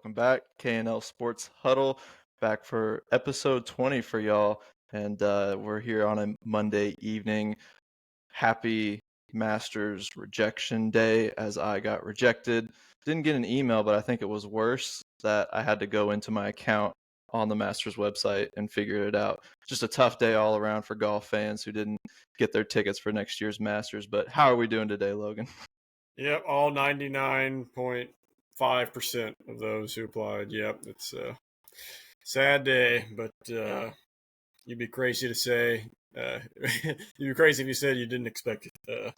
Welcome back. K&L Sports Huddle, back for episode 20 for y'all. And we're here on a Monday evening. Happy Masters rejection day, as I got rejected. Didn't get an email, but I think it was worse that I had to go into my account on the Masters website and figure it out. Just a tough day all around for golf fans who didn't get their tickets for next year's Masters. But how are we doing today, Logan? Yep, all 99.5% of those who applied. Yep, it's a sad day, but you'd be crazy to say. You'd be crazy if you said you didn't expect it to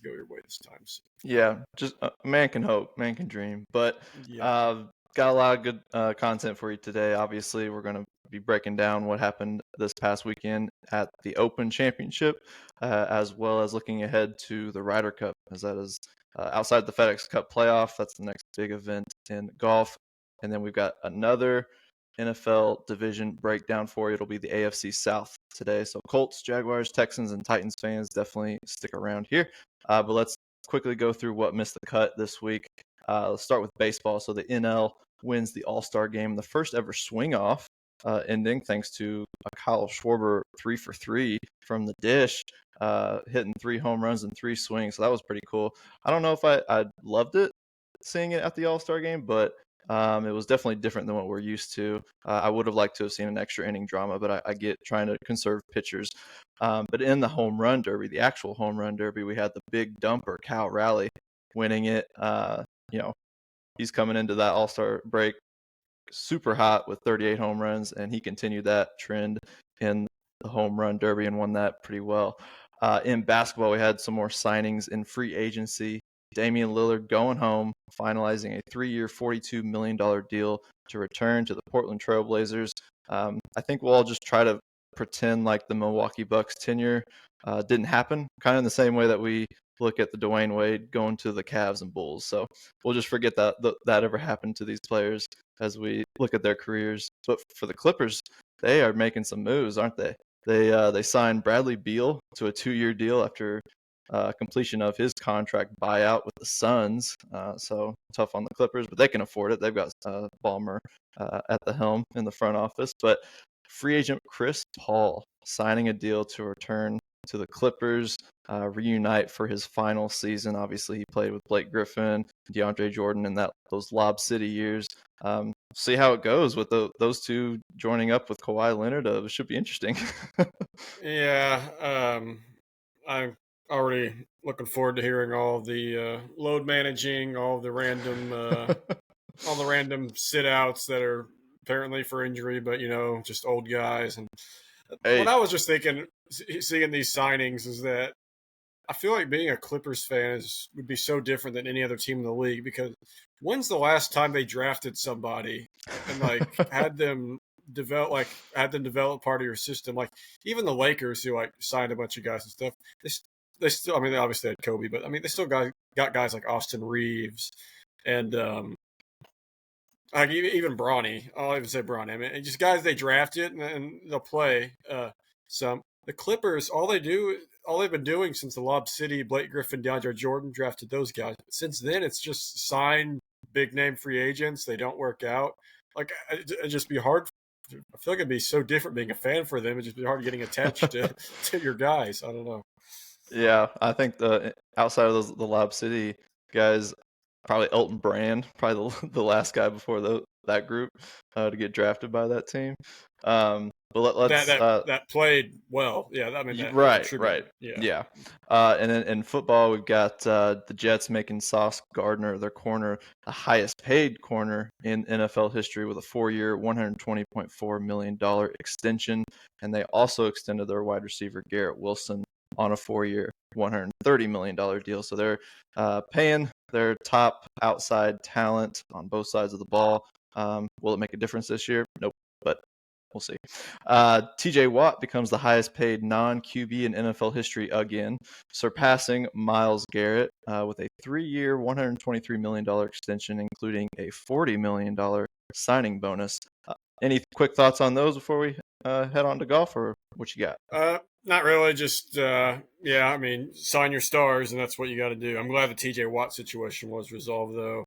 go your way this time. So. Yeah, just a man can hope, man can dream. But Yep. got a lot of good content for you today. Obviously, we're going to be breaking down what happened this past weekend at the Open Championship, as well as looking ahead to the Ryder Cup, as that is outside the FedEx Cup playoff. That's the next big event in golf. And then we've got another NFL division breakdown for you. It'll be the AFC South today. So Colts, Jaguars, Texans, and Titans fans definitely stick around here. But let's quickly go through what missed the cut this week. Let's start with baseball. So the NL wins the All-Star game, the first ever swing-off ending, thanks to a Kyle Schwarber 3 for 3 from the dish, hitting 3 home runs and 3 swings. So that was pretty cool. I don't know if I loved it, seeing it at the All-Star game, but it was definitely different than what we're used to. I would have liked to have seen an extra inning drama, but I get trying to conserve pitchers. But in the home run derby, the actual home run derby, we had the big dumper, Cal Raleigh, winning it. He's coming into that All-Star break super hot with 38 home runs, and he continued that trend in the home run derby and won that pretty well. In basketball, we had some more signings in free agency. Damian Lillard going home, finalizing a 3-year, $42 million deal to return to the Portland Trail Blazers. I think we'll all just try to pretend like the Milwaukee Bucks tenure didn't happen, kind of in the same way that we look at the Dwayne Wade going to the Cavs and Bulls. So we'll just forget that ever happened to these players as we look at their careers. But for the Clippers, they are making some moves, aren't they? They signed Bradley Beal to a 2-year deal after completion of his contract buyout with the Suns. So tough on the Clippers, but they can afford it. They've got Ballmer at the helm in the front office. But free agent Chris Paul signing a deal to return to the Clippers, reunite for his final season. Obviously, he played with Blake Griffin, DeAndre Jordan in those Lob City years. See how it goes with those two joining up with Kawhi Leonard. It should be interesting. Yeah, I'm already looking forward to hearing all the load managing, all the random sit outs that are apparently for injury, but just old guys. And Hey. what I was just thinking, seeing these signings, is that I feel like being a Clippers fan would be so different than any other team in the league, because when's the last time they drafted somebody and had them develop part of your system? Like even the Lakers, who signed a bunch of guys and stuff, they still, I mean, they obviously had Kobe, but I mean, they still got guys like Austin Reeves and even Bronny. I'll even say Bronny. I mean, just guys they drafted and they'll play some. The Clippers, all they've been doing since the Lob City, Blake Griffin, DeAndre Jordan drafted those guys. Since then, it's just sign big name free agents. They don't work out. Like, it'd just be hard. I feel like it'd be so different being a fan for them. It'd just be hard getting attached to your guys. I don't know. Yeah, I think outside of the Lob City guys, probably Elton Brand, probably the last guy before that group to get drafted by that team. But let's that played well. Yeah, I mean, right. Yeah. And then in football, we've got the Jets making Sauce Gardner, their corner, the highest paid corner in NFL history, with a 4-year, $120.4 million extension. And they also extended their wide receiver Garrett Wilson on a 4-year, $130 million deal. So they're paying their top outside talent on both sides of the ball. Will it make a difference this year? Nope, but we'll see. TJ Watt becomes the highest paid non-QB in NFL history again, surpassing Myles Garrett with a 3-year, $123 million extension, including a $40 million signing bonus. Any quick thoughts on those before we head on to golf, or what you got? Not really. Just I mean, sign your stars, and that's what you got to do. I'm glad the TJ Watt situation was resolved, though.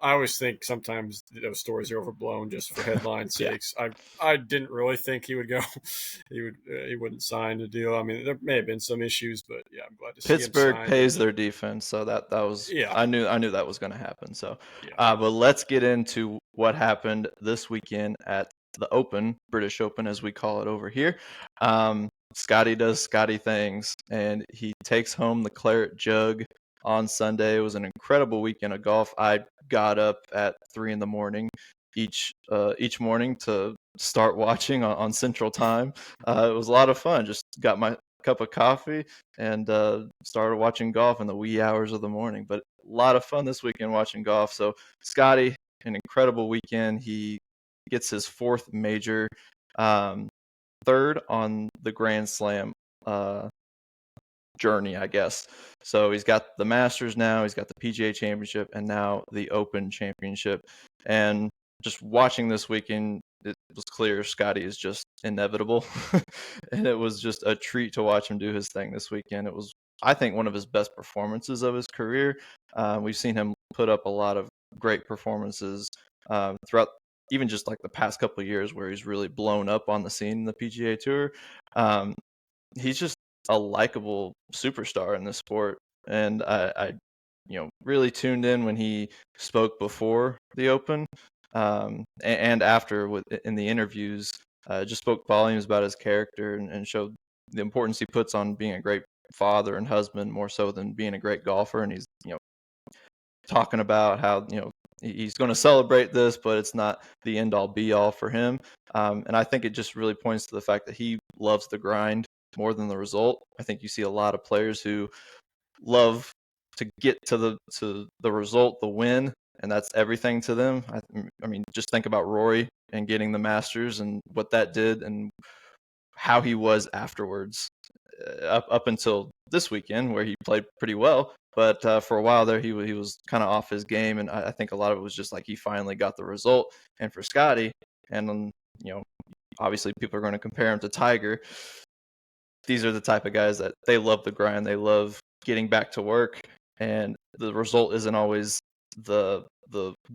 I always think sometimes those stories are overblown just for headline Yeah. sakes. I didn't really think he would go. He wouldn't sign the deal. I mean, there may have been some issues, but yeah, I'm glad to see him Pittsburgh signed. pays And their defense, so that was yeah, I knew that was going to happen. So, yeah, but let's get into what happened this weekend at the Open, British Open as we call it over here. Scottie does Scottie things, and he takes home the Claret Jug on Sunday. It was an incredible weekend of golf. I got up at 3 in the morning each morning to start watching on Central Time. It was a lot of fun. Just got my cup of coffee and started watching golf in the wee hours of the morning. But a lot of fun this weekend watching golf. So Scottie, an incredible weekend. He gets his fourth major, third on the Grand Slam journey, I guess. So he's got the Masters now, he's got the PGA Championship, and now the Open Championship. And just watching this weekend, it was clear Scottie is just inevitable. And it was just a treat to watch him do his thing this weekend. It was, I think, one of his best performances of his career. We've seen him put up a lot of great performances throughout even just like the past couple of years where he's really blown up on the scene in the PGA Tour. He's just a likable superstar in this sport. And I really tuned in when he spoke before the Open, and after in the interviews. Just spoke volumes about his character and showed the importance he puts on being a great father and husband more so than being a great golfer. And he's talking about how he's going to celebrate this, but it's not the end all be all for him. And I think it just really points to the fact that he loves the grind more than the result. I think you see a lot of players who love to get to the result, the win, and that's everything to them. I mean, just think about Rory and getting the Masters and what that did and how he was afterwards, up until this weekend where he played pretty well. But for a while there, he was kind of off his game, and I think a lot of it was just like he finally got the result. And for Scottie, and obviously people are going to compare him to Tiger. These are the type of guys that they love the grind, they love getting back to work, and the result isn't always the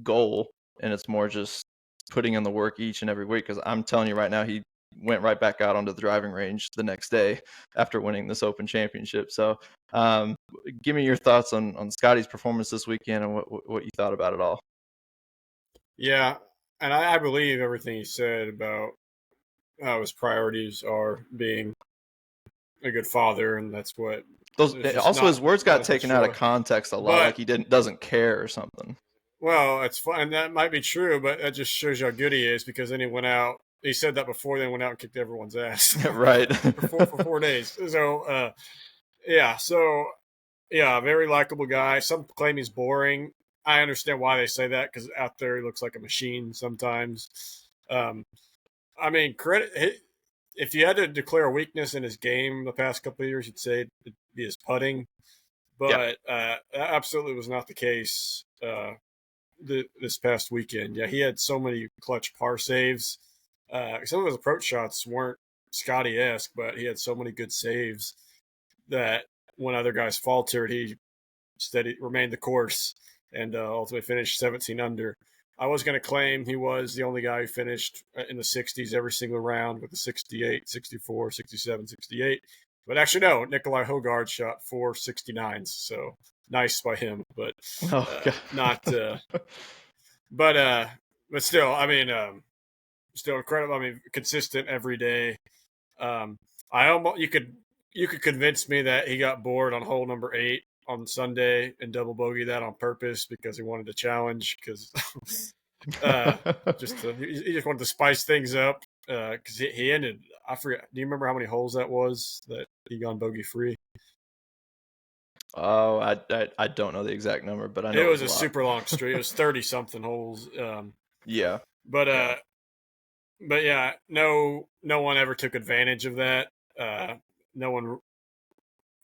goal, and it's more just putting in the work each and every week. Because I'm telling you right now, he went right back out onto the driving range the next day after winning this Open Championship. So, give me your thoughts on Scottie's performance this weekend and what you thought about it all. yeah. And I believe everything he said about how his priorities are being a good father, and that's what. It's just Also, his words got not taken out of necessarily. context a lot, like But he doesn't care or something. well, it's fun, and that might be true, but that just shows you how good he is because then he went out. He said that before, then went out and kicked everyone's ass Right. for 4 days. So yeah, very likable guy. Some claim he's boring. I understand why they say that because out there he looks like a machine sometimes. Um, I mean, credit if you had to declare a weakness in his game the past couple of years, you'd say it'd be his putting, Yeah. but that absolutely was not the case this past weekend. Yeah, he had so many clutch par saves. Some of his approach shots weren't Scotty-esque, but he had so many good saves that when other guys faltered, he remained the course and ultimately finished 17 under. I was going to claim he was the only guy who finished in the 60s every single round with the 68, 64, 67, 68. But actually, no, Nikolai Hogard shot 469s. So nice by him, but Oh, God. not. But still, I mean, still incredible. I mean, consistent every day. I almost you could convince me that he got bored on hole number 8 on Sunday and double bogey that on purpose because he wanted to challenge because he just wanted to spice things up because he ended. I forget. Do you remember how many holes that was that he gone bogey free? Oh, I don't know the exact number, but I know It it was was a a lot. super long streak. It was 30 something holes. Yeah. But Yeah. but yeah, no one ever took advantage of that. No one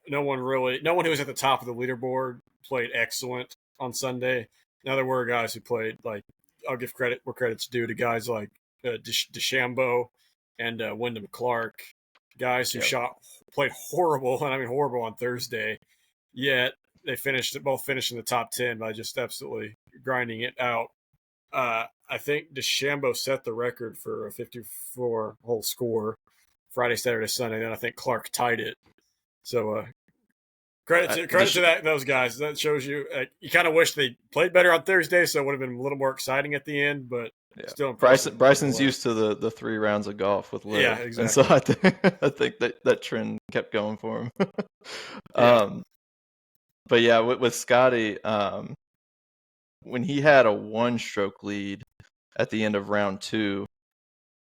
no one who was at the top of the leaderboard played excellent on Sunday. Now there were guys who played like I'll give credit where credit's due to guys like DeChambeau and Wyndham Clark, guys who Yep. played horrible, and I mean horrible on Thursday. Yet they both finished in the top 10 by just absolutely grinding it out. I think DeChambeau set the record for a 54-hole score Friday, Saturday, Sunday. Then I think Clark tied it. So credit to those guys. That shows you. You kind of wish they played better on Thursday, so it would have been a little more exciting at the end. But still impressive. Bryson's used to the 3 rounds of golf with Liv. Yeah, exactly. And so I think that trend kept going for him. But yeah, with Scottie, when he had a 1-stroke lead at the end of round 2,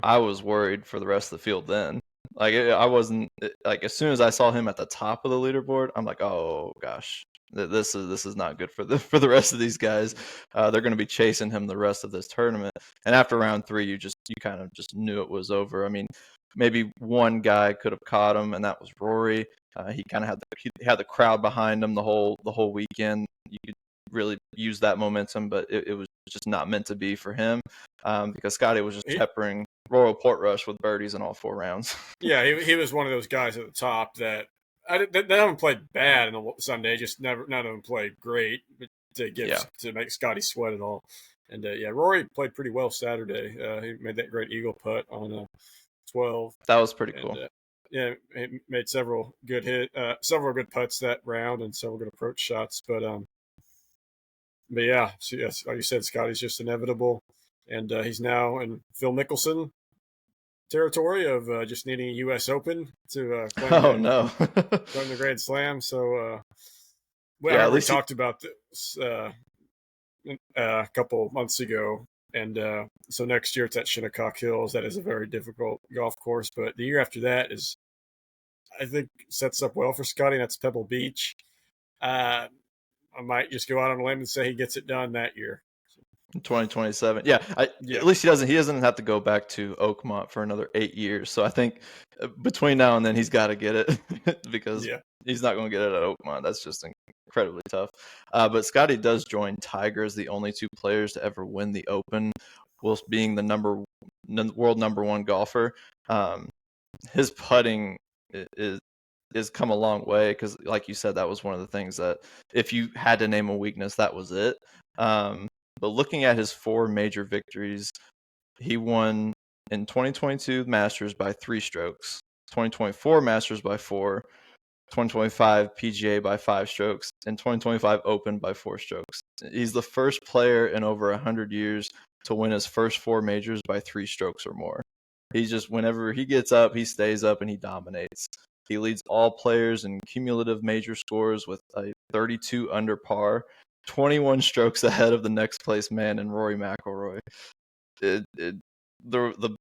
I was worried for the rest of the field then. Like I wasn't like, as soon as I saw him at the top of the leaderboard, I'm like, oh gosh, this is not good for the rest of these guys. They're going to be chasing him the rest of this tournament. And after round 3, you kind of just knew it was over. I mean, maybe one guy could have caught him, and that was Rory. He kind of had the crowd behind him the whole weekend. You could really use that momentum, but it was just not meant to be for him, because Scottie was just peppering Royal Portrush with birdies in all 4 rounds. Yeah, he was one of those guys at the top that they haven't played bad in the Sunday. Just none of them played great to make Scottie sweat at all. And Rory played pretty well Saturday. He made that great eagle putt on 12. That was pretty cool. He made several good putts that round and several good approach shots. But yeah, so yes, like you said, Scottie's just inevitable, and he's now in Phil Mickelson territory of just needing a U.S. Open to claim the Grand Slam. So we talked about this a couple months ago, and so next year it's at Shinnecock Hills. That is a very difficult golf course, but the year after that is, I think, sets up well for Scottie. That's Pebble Beach. I might just go out on a limb and say he gets it done that year. 2027. Yeah. At least he doesn't have to go back to Oakmont for another 8 years. So I think between now and then he's got to get it because he's not going to get it at Oakmont. That's just incredibly tough. But Scottie does join Tiger as the only 2 players to ever win the Open, whilst being the world number 1 golfer. His putting is come a long way, because like you said, that was one of the things that if you had to name a weakness, that was it. But looking at his 4 major victories, he won in 2022 Masters by 3 strokes, 2024 Masters by 4, 2025 PGA by 5 strokes, and 2025 Open by 4 strokes. He's the first player in over 100 years to win his first 4 majors by 3 strokes or more. He's just, whenever he gets up, he stays up and he dominates. He leads all players in cumulative major scores with a 32 under par, 21 strokes ahead of the next place man in Rory McIlroy. The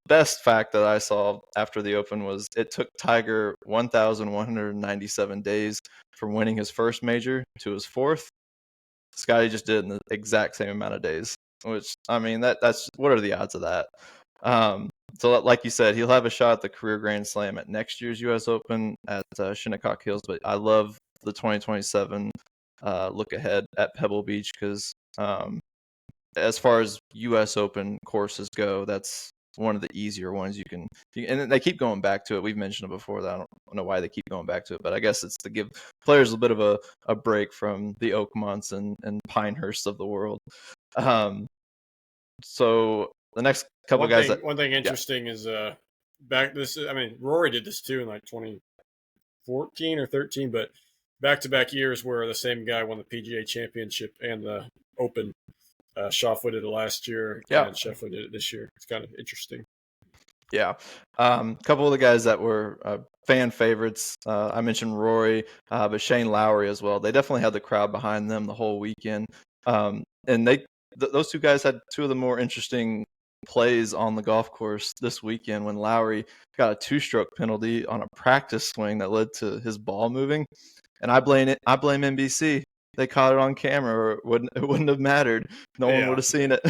best fact that I saw after the Open was it took Tiger 1,197 days from winning his first major to his 4th. Scottie just did it in the exact same amount of days, which, I mean, that's what are the odds of that? So like you said, he'll have a shot at the career Grand Slam at next year's U.S. Open at Shinnecock Hills. But I love the 2027 look ahead at Pebble Beach, because as far as U.S. Open courses go, that's one of the easier ones you can, and they keep going back to it. We've mentioned it before. I don't know why they keep going back to it, but I guess it's to give players a bit of a break from the Oakmonts and Pinehursts of the world. So the next couple guys. One thing interesting is Rory did this too in like 2014 or 13, but back-to-back years where the same guy won the PGA Championship and the Open. Scheffler did it last year, and Scheffler did it this year. It's kind of interesting. Yeah. A couple of the guys that were fan favorites, I mentioned Rory, but Shane Lowry as well. They definitely had the crowd behind them the whole weekend. And those 2 guys had 2 of the more interesting plays on the golf course this weekend, when Lowry got a 2-stroke penalty on a practice swing that led to his ball moving. And I blame NBC. They caught it on camera, or it wouldn't have mattered. No one would have seen it.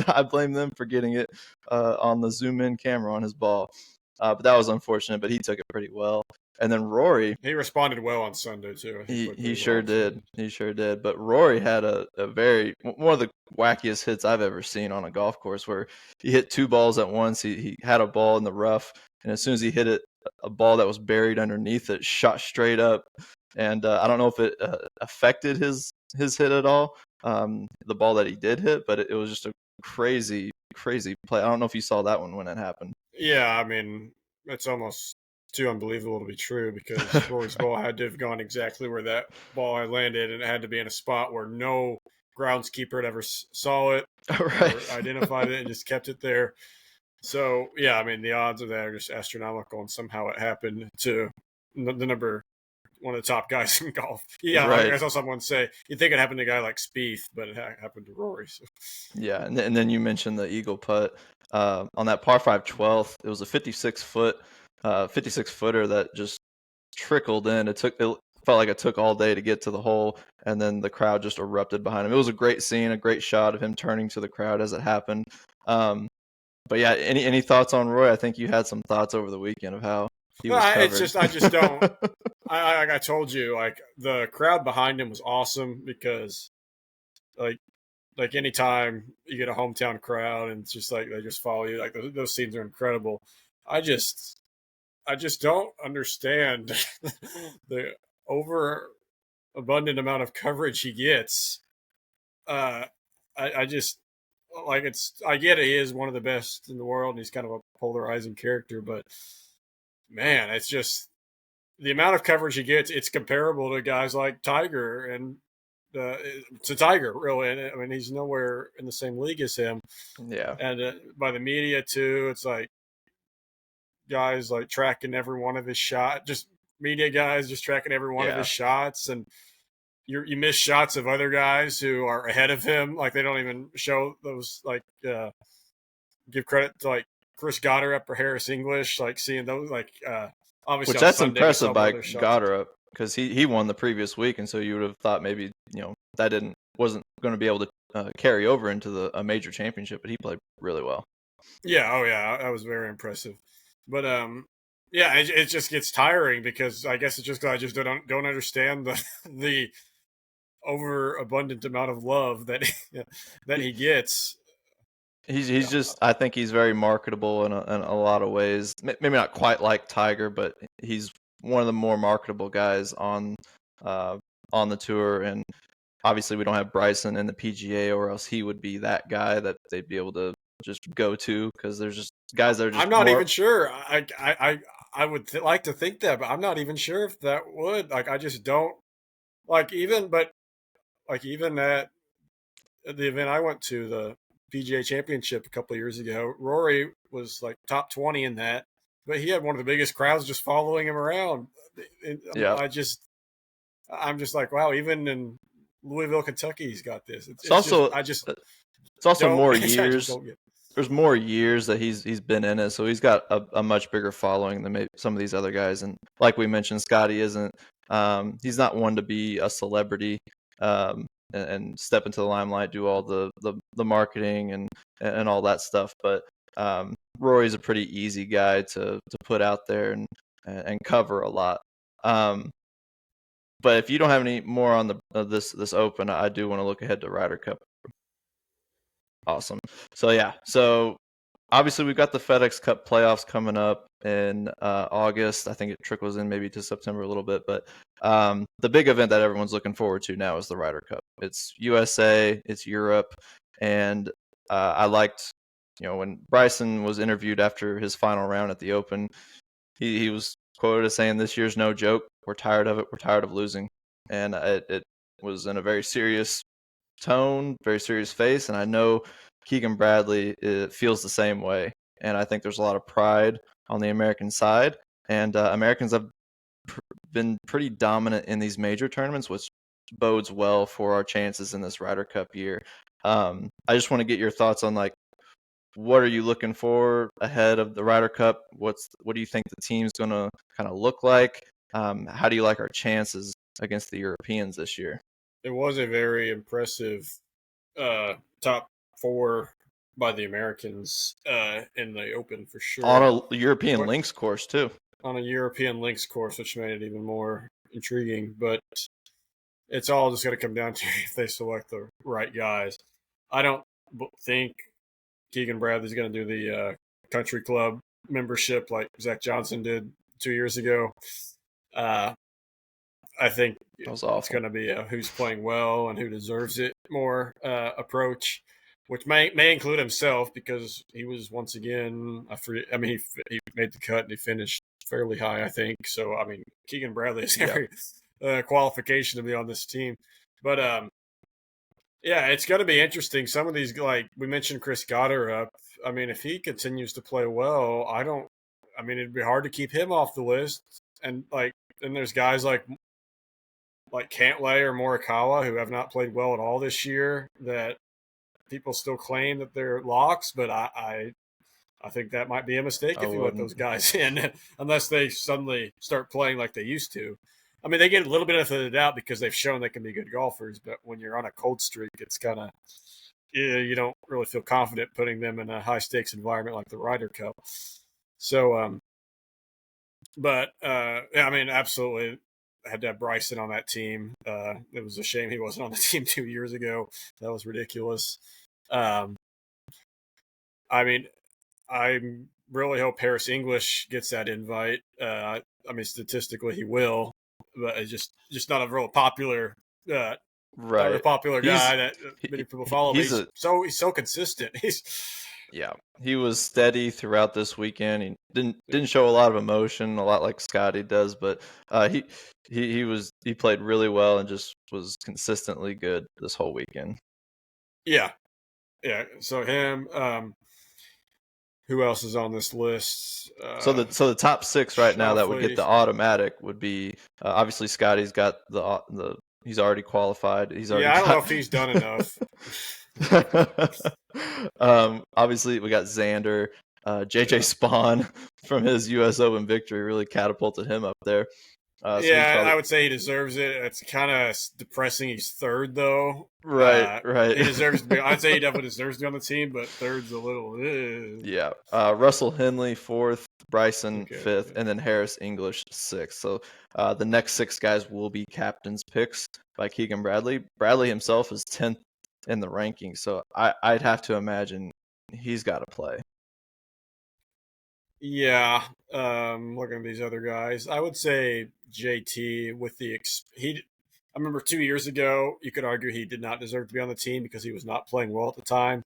I blame them for getting it on the zoom-in camera on his ball. But that was unfortunate, but he took it pretty well. And then Rory, he responded well on Sunday too. He sure did. He sure did. But Rory had one of the wackiest hits I've ever seen on a golf course, where he hit 2 balls at once. He had a ball in the rough, and as soon as he hit it, a ball that was buried underneath it shot straight up. And I don't know if it affected his hit at all, the ball that he did hit, but it was just a crazy play. I don't know if you saw that one when it happened. Yeah, I mean, it's almost too unbelievable to be true because Rory's ball had to have gone exactly where that ball had landed, and it had to be in a spot where no groundskeeper had ever saw it Right. or identified it and just kept it there. So, yeah, I mean, the odds of that are just astronomical, and somehow it happened to the number one of the top guys in golf. Yeah, Right. I saw someone say, you'd think it happened to a guy like Spieth, but it happened to Rory. So. Yeah, and then you mentioned the eagle putt on that par 5 12th. It was a 56 footer that just trickled in. It felt like it took all day to get to the hole, and then the crowd just erupted behind him. It was a great scene, a great shot of him turning to the crowd as it happened. But yeah, any thoughts on Roy? I think you had some thoughts over the weekend of how he was covered. It's just I just don't. I told you, like the crowd behind him was awesome because like anytime you get a hometown crowd and it's just like they just follow you, like those scenes are incredible. I just don't understand the overabundant amount of coverage he gets. I just like I get it, he is one of the best in the world and he's kind of a polarizing character, but man, it's just the amount of coverage he gets. It's comparable to guys like Tiger and to Tiger, really. And I mean, he's nowhere in the same league as him. Yeah, and by the media too, it's like guys like tracking every one of his shots, just media guys just tracking every one of his shots, and you miss shots of other guys who are ahead of him. Like they don't even show those. Like give credit to like Chris Goddard or Harris English, like seeing those. Like obviously, which that's Sunday, impressive by Goddard because he won the previous week, and so you would have thought maybe that wasn't going to be able to carry over into a major championship, but he played really well. Yeah, oh yeah, that was very impressive. But yeah, it just gets tiring because I guess it's just I just don't understand the overabundant amount of love that he gets. He's just I think he's very marketable in a lot of ways. Maybe not quite like Tiger, but he's one of the more marketable guys on the tour. And obviously we don't have Bryson in the PGA, or else he would be that guy that they'd be able to just go to because there's just guys that are just. I'm not even sure. I would like to think that, but I'm not even sure if that would. Like, I just don't like even at the event I went to, the PGA Championship a couple of years ago, Rory was like top 20 in that, but he had one of the biggest crowds just following him around. Yeah. I'm just like, wow, even in Louisville, Kentucky, he's got this. It's also more years. There's more years that he's been in it, so he's got a much bigger following than maybe some of these other guys. And like we mentioned, Scottie isn't. He's not one to be a celebrity and step into the limelight, do all the marketing and all that stuff. But Rory's a pretty easy guy to put out there and cover a lot. But if you don't have any more on this Open, I do want to look ahead to Ryder Cup. Awesome. So obviously we've got the FedEx Cup playoffs coming up in August. I think it trickles in maybe to September a little bit, but the big event that everyone's looking forward to now is the Ryder Cup. It's USA, it's Europe, and I liked, when Bryson was interviewed after his final round at the Open, he was quoted as saying, "This year's no joke. We're tired of it. We're tired of losing," and it was in a very serious tone, very serious face, and I know Keegan Bradley feels the same way. And I think there's a lot of pride on the American side, and Americans have been pretty dominant in these major tournaments, which bodes well for our chances in this Ryder Cup year. I just want to get your thoughts on, like, what are you looking for ahead of the Ryder Cup? What do you think the team's going to kind of look like? How do you like our chances against the Europeans this year? It was a very impressive top four by the Americans in the Open for sure. On a European links course too. On a European links course, which made it even more intriguing. But it's all just going to come down to if they select the right guys. I don't think Keegan Bradley's going to do the country club membership like Zach Johnson did 2 years ago. I think That was it's awful. going to be a who's playing well and who deserves it more approach, which may include himself because he was once again. I mean, he made the cut and he finished fairly high, I think. So I mean, Keegan Bradley is Yeah. every qualification to be on this team, but yeah, it's going to be interesting. Some of these, like we mentioned, Chris Goddard up. I mean, if he continues to play well, I don't. I mean, it'd be hard to keep him off the list. And then there's guys like Cantlay or Morikawa who have not played well at all this year that people still claim that they're locks, but I think that might be a mistake I if you let wouldn't. those guys in unless they suddenly start playing like they used to. I mean, they get a little bit of the doubt because they've shown they can be good golfers, but when you're on a cold streak, it's kind of you don't really feel confident putting them in a high stakes environment like the Ryder Cup. So, but yeah, I mean, absolutely had to have Bryson on that team. It was a shame he wasn't on the team 2 years ago. That was ridiculous. Um, I mean, I really hope Harris English gets that invite. I mean, statistically he will, but it's just not a real popular, not a real Right. popular He's guy that many he, people follow. But he's a he's so consistent. He's Yeah, he was steady throughout this weekend. He didn't show a lot of emotion, a lot like Scottie does, but he played really well and just was consistently good this whole weekend. yeah, yeah. So him. Who else is on this list? So the top six right now that would get Shoffley. the automatic would be obviously Scottie's got the he's already qualified. He's already Yeah, I don't know got. if he's done enough. Obviously we got Xander, JJ Yeah. Spawn from his U.S. Open victory really catapulted him up there. So he's Yeah, probably I would say he deserves it. It's kind of depressing. He's third though. right, right. He deserves to be. I'd say he definitely deserves to be on the team, but third's a little. Yeah. Russell Henley fourth, Bryson Okay. fifth, and then Harris English sixth. So the next six guys will be captain's picks by Keegan Bradley. Bradley himself is 10th in the rankings, so I'd have to imagine he's got to play. Yeah. Looking at these other guys, I would say JT with he. I remember 2 years ago, you could argue he did not deserve to be on the team because he was not playing well at the time.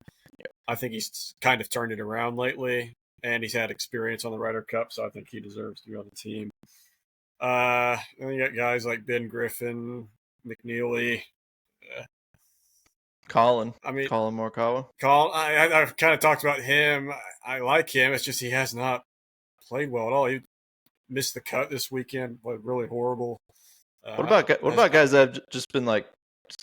I think he's kind of turned it around lately, and he's had experience on the Ryder Cup, so I think he deserves to be on the team. And you got guys like Ben Griffin, McNeely. Uh, Colin I mean, Morikawa. I've kind of talked about him. I like him. It's just he has not played well at all. He missed the cut this weekend. Played really horrible. What Uh, about guys that have just been like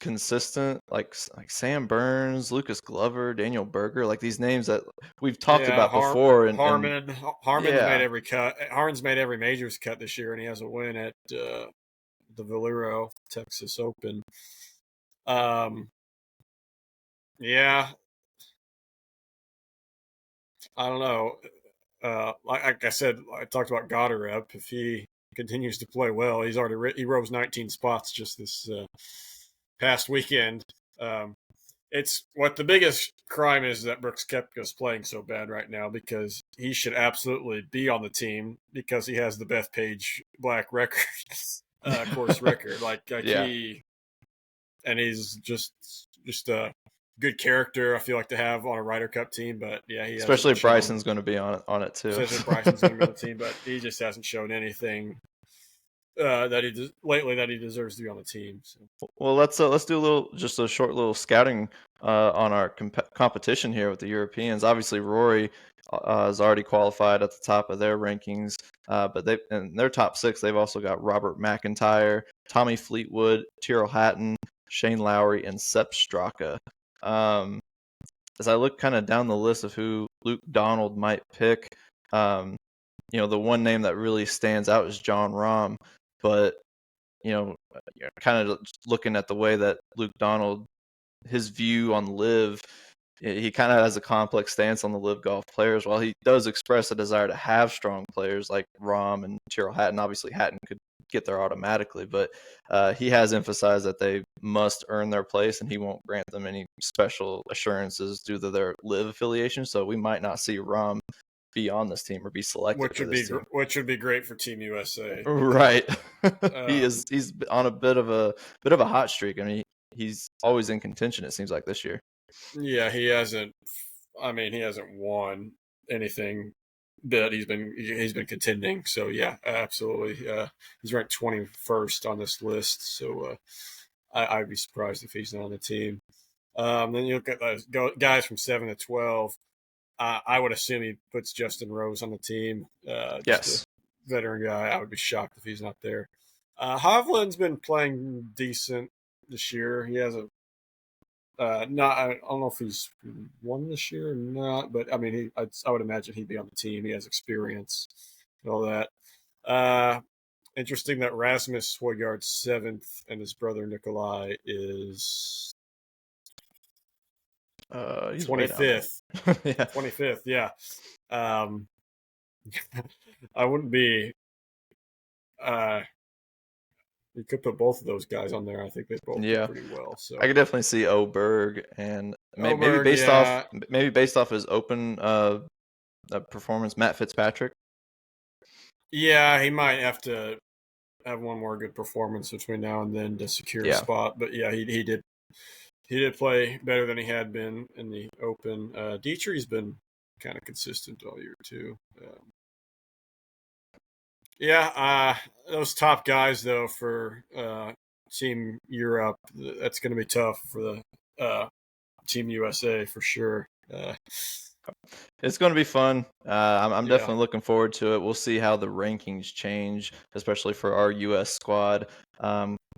consistent, like Sam Burns, Lucas Glover, Daniel Berger, like these names that we've talked yeah, about before, and Harmon's made yeah, every cut. Harmon's made every majors cut this year, and he has a win at the Valero Texas Open. Um, yeah, I don't know. Like I said, I talked about Goddard up. If he continues to play well, he rose 19 spots just this past weekend. Um, it's what the biggest crime is that Brooks Koepka's playing so bad right now because he should absolutely be on the team because he has the Bethpage Black record, course record. yeah. He's just a good character. I feel like to have on a Ryder Cup team, but yeah, he Especially hasn't if shown. Bryson's going to be on it too. Especially if Bryson's going to be on the team, but he just hasn't shown anything lately that he deserves to be on the team. So. Well, let's do a short little scouting on our competition here with the Europeans. Obviously, Rory is already qualified at the top of their rankings, but they in their top six they've also got Robert McIntyre, Tommy Fleetwood, Tyrrell Hatton, Shane Lowry, and Sepp Straka. As I look kind of down the list of who Luke Donald might pick, the one name that really stands out is John Rahm, but kind of looking at the way that Luke Donald, his view on live, he kind of has a complex stance on the live golf players. While he does express a desire to have strong players like Rahm and Tyrrell Hatton, obviously Hatton could get there automatically, but he has emphasized that they must earn their place, and he won't grant them any special assurances due to their live affiliation. So we might not see Rahm be on this team or be selected for this team. Which would be great for Team USA. Right. He's on a bit of a hot streak. I mean, he's always in contention, it seems like, this year. Yeah, he hasn't won anything that he's been contending. So yeah, absolutely. He's ranked 21st on this list. So I'd be surprised if he's not on the team. Then you look at those guys from 7 to 12. I would assume he puts Justin Rose on the team. Yes. A veteran guy. I would be shocked if he's not there. Hovland's been playing decent this year. He hasn't. I don't know if he's won this year or not, but I mean, I would imagine he'd be on the team. He has experience and all that. Interesting that Rasmus Højgaard's 7th and his brother Nikolai is 25th. Yeah. 25th, yeah. I wouldn't be. You could put both of those guys on there. I think they both do pretty well. So I could definitely see Oberg and maybe based off his open performance, Matt Fitzpatrick. Yeah, he might have to have one more good performance between now and then to secure a spot. But yeah, he did play better than he had been in the open. Dietrich's been kind of consistent all year too. Those top guys though for Team Europe, that's going to be tough for the Team USA for sure. It's going to be fun. I'm definitely looking forward to it. We'll see how the rankings change, especially for our U.S. squad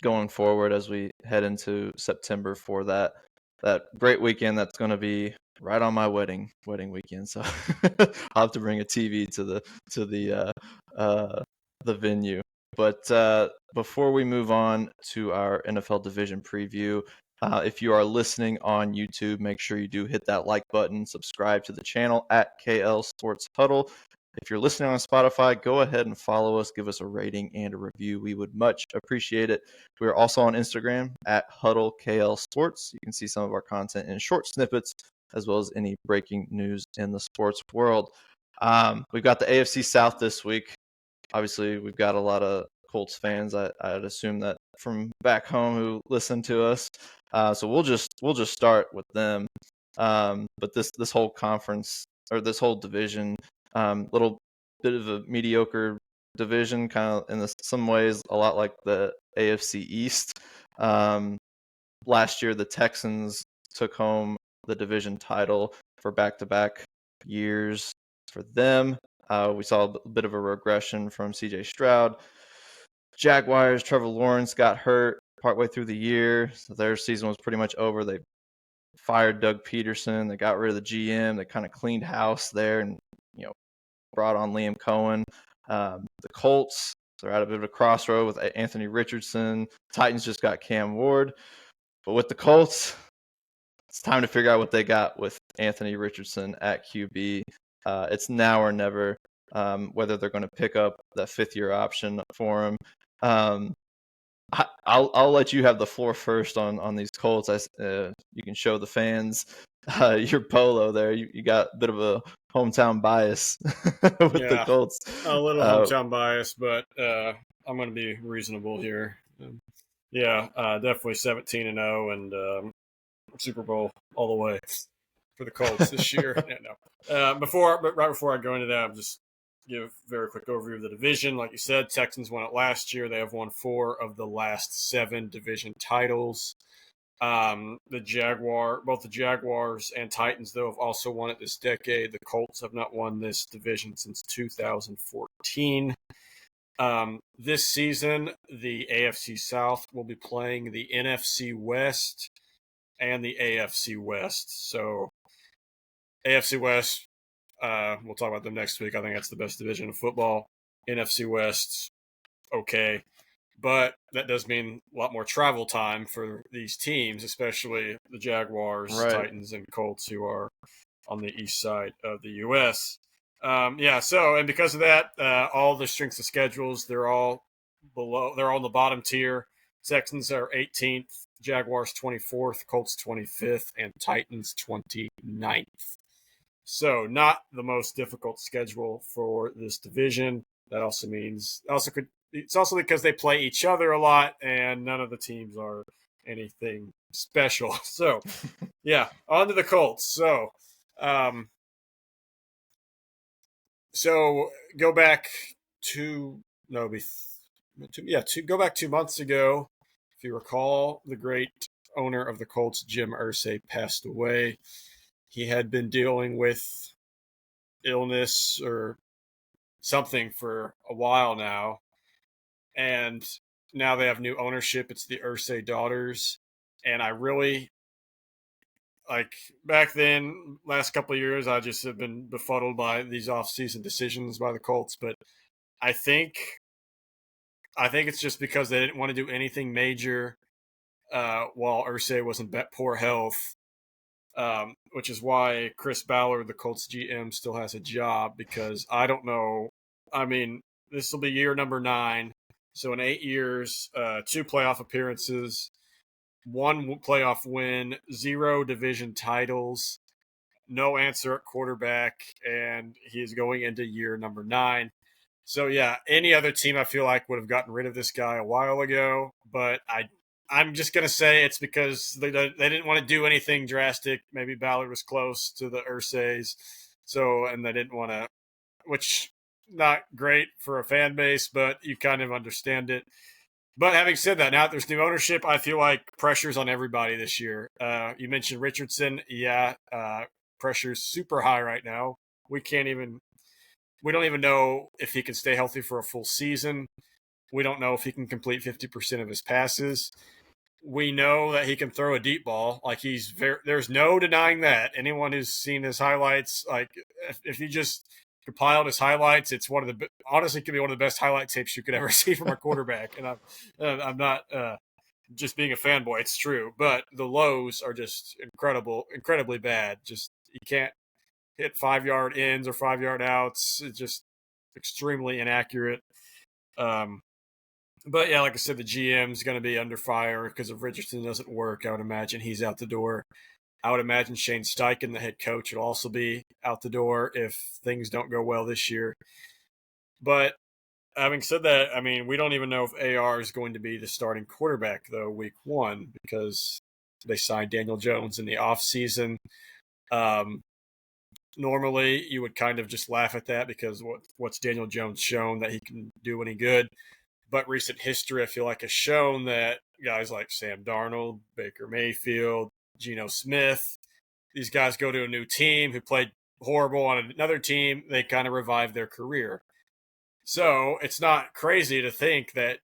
going forward as we head into September for that great weekend. That's going to be right on my wedding weekend. So I'll have to bring a TV to the venue. But before we move on to our NFL division preview, if you are listening on YouTube, make sure you do hit that like button, subscribe to the channel at KL Sports Huddle. If you're listening on Spotify, go ahead and follow us, give us a rating and a review. We would much appreciate it. We are also on Instagram at Huddle KL Sports. You can see some of our content in short snippets, as well as any breaking news in the sports world. We've got the AFC South this week. Obviously, we've got a lot of Colts fans. I'd assume that from back home who listen to us. So we'll just start with them. But this whole conference or this whole division, little bit of a mediocre division, kind of in some ways a lot like the AFC East. Last year, the Texans took home the division title for back-to-back years for them. We saw a bit of a regression from C.J. Stroud. Jaguars, Trevor Lawrence got hurt partway through the year, so their season was pretty much over. They fired Doug Peterson. They got rid of the GM. They kind of cleaned house there and brought on Liam Coen. The Colts, they're at a bit of a crossroad with Anthony Richardson. Titans just got Cam Ward. But with the Colts, it's time to figure out what they got with Anthony Richardson at QB. It's now or never, whether they're going to pick up that 5th-year option for him. I'll let you have the floor first on these Colts. You can show the fans your polo there. You got a bit of a hometown bias with the Colts. A little hometown bias, but I'm going to be reasonable here. Definitely 17-0 and Super Bowl all the way for the Colts this year. Right before I go into that, I'll just give a very quick overview of the division. Like you said, Texans won it last year. They have won 4 of the last 7 division titles. Both the Jaguars and Titans, though, have also won it this decade. The Colts have not won this division since 2014. This season, the AFC South will be playing the NFC West and the AFC West. So AFC West, we'll talk about them next week. I think that's the best division of football. NFC West, okay. But that does mean a lot more travel time for these teams, especially the Jaguars, Titans, and Colts, who are on the east side of the U.S. And because of that, all the strengths of schedules, they're all below. They're all in the bottom tier. Texans are 18th, Jaguars 24th, Colts 25th, and Titans 29th. So not the most difficult schedule for this division. That also means it's also because they play each other a lot, and none of the teams are anything special. So yeah, on to the Colts. Um, so go back to no, be to go back 2 months ago. If you recall, the great owner of the Colts, Jim Irsay, passed away. He had been dealing with illness or something for a while now, and now they have new ownership. It's the Irsay daughters, and I really like back then. Last couple of years, I just have been befuddled by these off-season decisions by the Colts, but I think I think it's just because they didn't want to do anything major while Irsay was in poor health, which is why Chris Ballard, the Colts GM, still has a job because I don't know. I mean, this will be year number 9. So in 8 years, 2 playoff appearances, 1 playoff win, 0 division titles, no answer at quarterback, and he's going into year number 9. So yeah, any other team I feel like would have gotten rid of this guy a while ago, but I'm just gonna say it's because they didn't want to do anything drastic. Maybe Ballard was close to the Ursays, so and they didn't want to, which not great for a fan base, but you kind of understand it. But having said that, now that there's new ownership, I feel like pressure's on everybody this year. You mentioned Richardson, yeah, pressure's super high right now. We don't even know if he can stay healthy for a full season. We don't know if he can complete 50% of his passes. We know that he can throw a deep ball. Like there's no denying that. Anyone who's seen his highlights, like if you just compiled his highlights, it's honestly could be one of the best highlight tapes you could ever see from a quarterback. And I'm not just being a fanboy. It's true, but the lows are just incredibly bad. Just you can't hit 5-yard ins or 5-yard outs. It's just extremely inaccurate. But yeah, like I said, the GM's going to be under fire because if Richardson doesn't work, I would imagine he's out the door. I would imagine Shane Steichen, the head coach, will also be out the door if things don't go well this year. But having said that, I mean, we don't even know if AR is going to be the starting quarterback, though, week 1, because they signed Daniel Jones in the offseason. Normally, you would kind of just laugh at that because what's Daniel Jones shown that he can do any good? But recent history, I feel like, has shown that guys like Sam Darnold, Baker Mayfield, Geno Smith, these guys go to a new team who played horrible on another team, they kind of revive their career. So it's not crazy to think that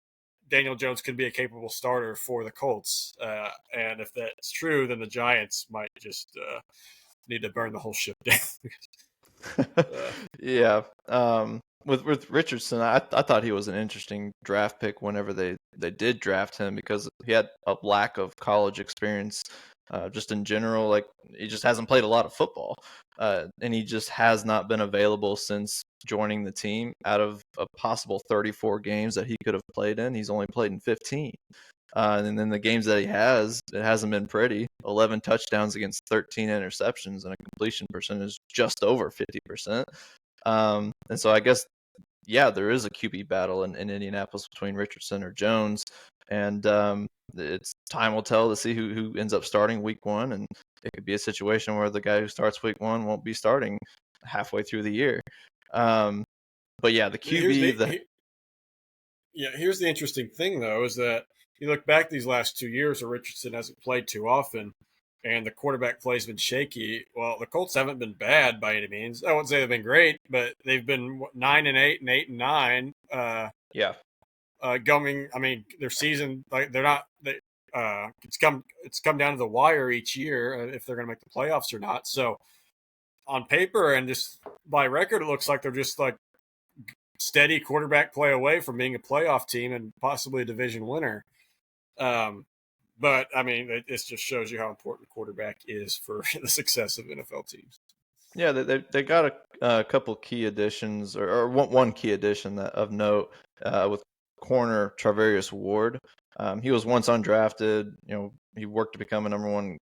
Daniel Jones can be a capable starter for the Colts. And if that's true, then the Giants might just need to burn the whole ship down. Yeah. With Richardson, I thought he was an interesting draft pick whenever they did draft him because he had a lack of college experience, just in general. Like he just hasn't played a lot of football, and he just has not been available since joining the team. Out of a possible 34 games that he could have played in, he's only played in 15. And then the games that he has, it hasn't been pretty. 11 touchdowns against 13 interceptions and a completion percentage just over 50%. And so I guess, yeah, there is a QB battle in Indianapolis between Richardson or Jones. And it's time will tell to see who ends up starting week 1. And it could be a situation where the guy who starts week 1 won't be starting halfway through the year. But yeah, the QB. Here's the interesting thing, though, is that you look back these last 2 years where Richardson hasn't played too often and the quarterback play's been shaky. Well, the Colts haven't been bad by any means. I wouldn't say they've been great, but they've been 9-8 and 8-9. Yeah. Going, I mean, their season, like they're not. It's come down to the wire each year if they're going to make the playoffs or not. So on paper and just by record, it looks like they're just like steady quarterback play away from being a playoff team and possibly a division winner. But I mean, it just shows you how important quarterback is for the success of NFL teams. Yeah, they got a couple key additions, or one key addition of note with corner Travarius Ward. He was once undrafted. He worked to become a number 1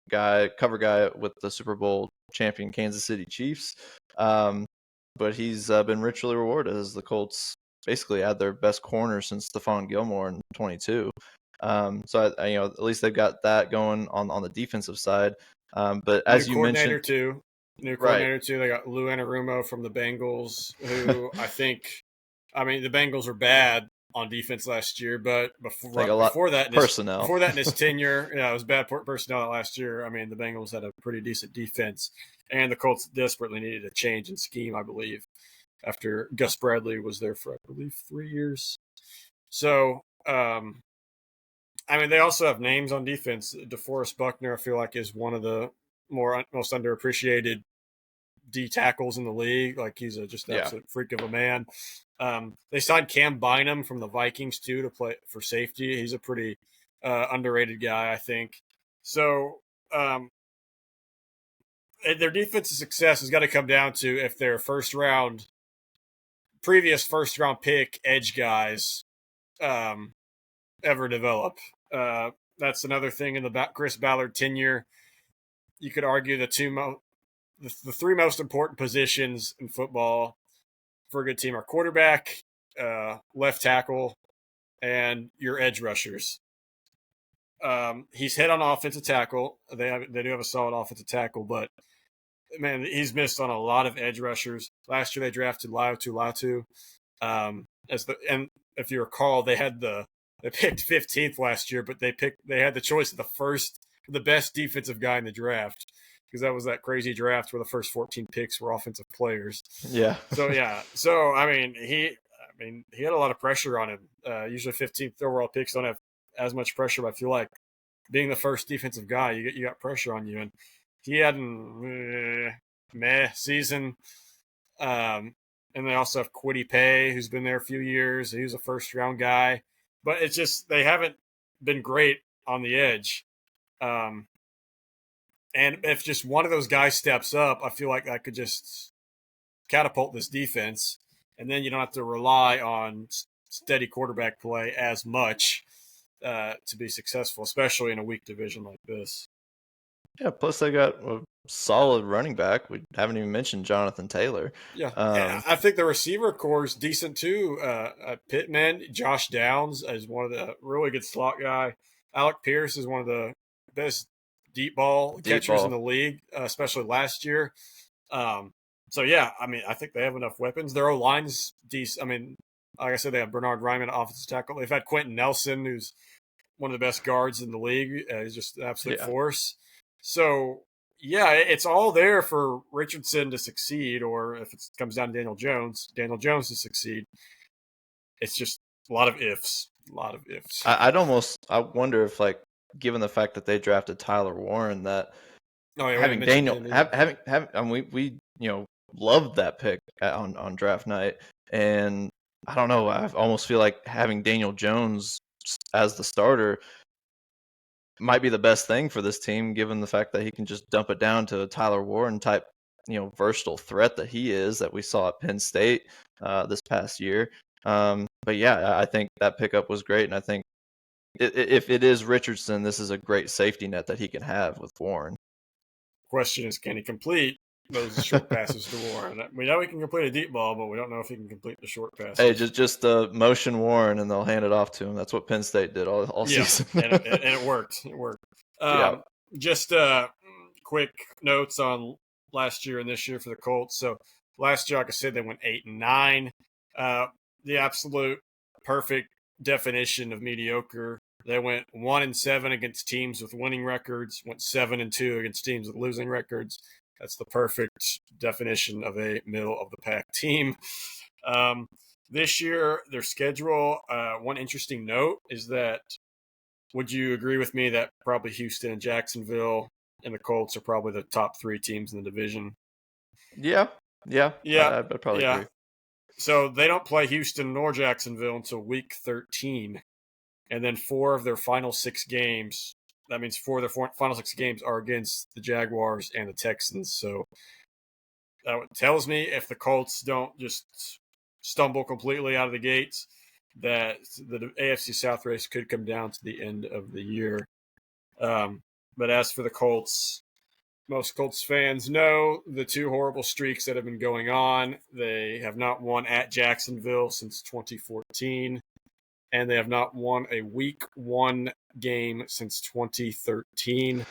cover guy with the Super Bowl champion Kansas City Chiefs. But he's been richly rewarded as the Colts basically had their best corner since Stephon Gilmore in 22. So at least they've got that going on the defensive side. But as you mentioned, New right, coordinator too. They got Lou Anarumo from the Bengals, who the Bengals were bad on defense last year, but before that in his tenure, it was bad personnel last year. I mean, the Bengals had a pretty decent defense, and the Colts desperately needed a change in scheme, I believe, after Gus Bradley was there for, I believe, 3 years. So, they also have names on defense. DeForest Buckner, I feel like, is one of the most underappreciated D tackles in the league. Like, he's just an absolute freak of a man. They signed Cam Bynum from the Vikings too to play for safety. He's a pretty underrated guy, I think. So their defensive success has got to come down to if their previous first round pick edge guys ever develop. That's another thing in the Chris Ballard tenure. You could argue the three most important positions in football for a good team are quarterback, left tackle, and your edge rushers. He's hit on offensive tackle. They do have a solid offensive tackle, but man, he's missed on a lot of edge rushers. Last year they drafted Latu. And if you recall, they picked 15th last year, but they had the choice of the best defensive guy in the draft, because that was that crazy draft where the first 14 picks were offensive players. Yeah. So he had a lot of pressure on him. Usually 15th overall picks don't have as much pressure, but I feel like being the first defensive guy, you got pressure on you, and he had an meh season. And they also have Kwity Paye, who's been there a few years. He was a first round guy, but it's just they haven't been great on the edge. And if just one of those guys steps up, I feel like that could just catapult this defense, and then you don't have to rely on steady quarterback play as much to be successful, especially in a weak division like this. Yeah, plus they got a solid running back. We haven't even mentioned Jonathan Taylor. Yeah, I think the receiver core is decent too. Pittman, Josh Downs is one of the really good slot guy. Alec Pierce is one of the best deep ball catchers in the league, especially last year. So yeah, I think they have enough weapons. Their O-line's decent. Like I said, they have Bernard Ryman, offensive tackle. They've had Quentin Nelson, who's one of the best guards in the league. He's just an absolute force. So yeah, it's all there for Richardson to succeed, or if it comes down to Daniel Jones to succeed. It's just a lot of ifs. I wonder if, like, given the fact that they drafted Tyler Warren, that having Daniel we loved that pick on draft night, and I don't know, I almost feel like having Daniel Jones as the starter might be the best thing for this team, given the fact that he can just dump it down to a Tyler Warren type, versatile threat that he is, that we saw at Penn State this past year. But yeah, I think that pickup was great, and I think if it is Richardson, this is a great safety net that he can have with Warren. Question is, can he complete those short passes to Warren? We know he can complete a deep ball, but we don't know if he can complete the short passes. Hey, just motion Warren, and they'll hand it off to him. That's what Penn State did all season. and it worked. It worked. Just quick notes on last year and this year for the Colts. So last year, like I said, they went 8-9. The absolute perfect definition of mediocre. They went 1-7 against teams with winning records, went 7-2 against teams with losing records. That's the perfect definition of a middle of the pack team. This year, their schedule, one interesting note is that, would you agree with me that probably Houston and Jacksonville and the Colts are probably the top 3 teams in the division? Yeah. I'd probably agree. So they don't play Houston nor Jacksonville until week 13. And then 4 of their final 6 games, that means 4 of their final 6 games are against the Jaguars and the Texans. So that tells me if the Colts don't just stumble completely out of the gates, that the AFC South race could come down to the end of the year. But as for the Colts, most Colts fans know, the two horrible streaks that have been going on. They have not won at Jacksonville since 2014, and they have not won a week one game since 2013.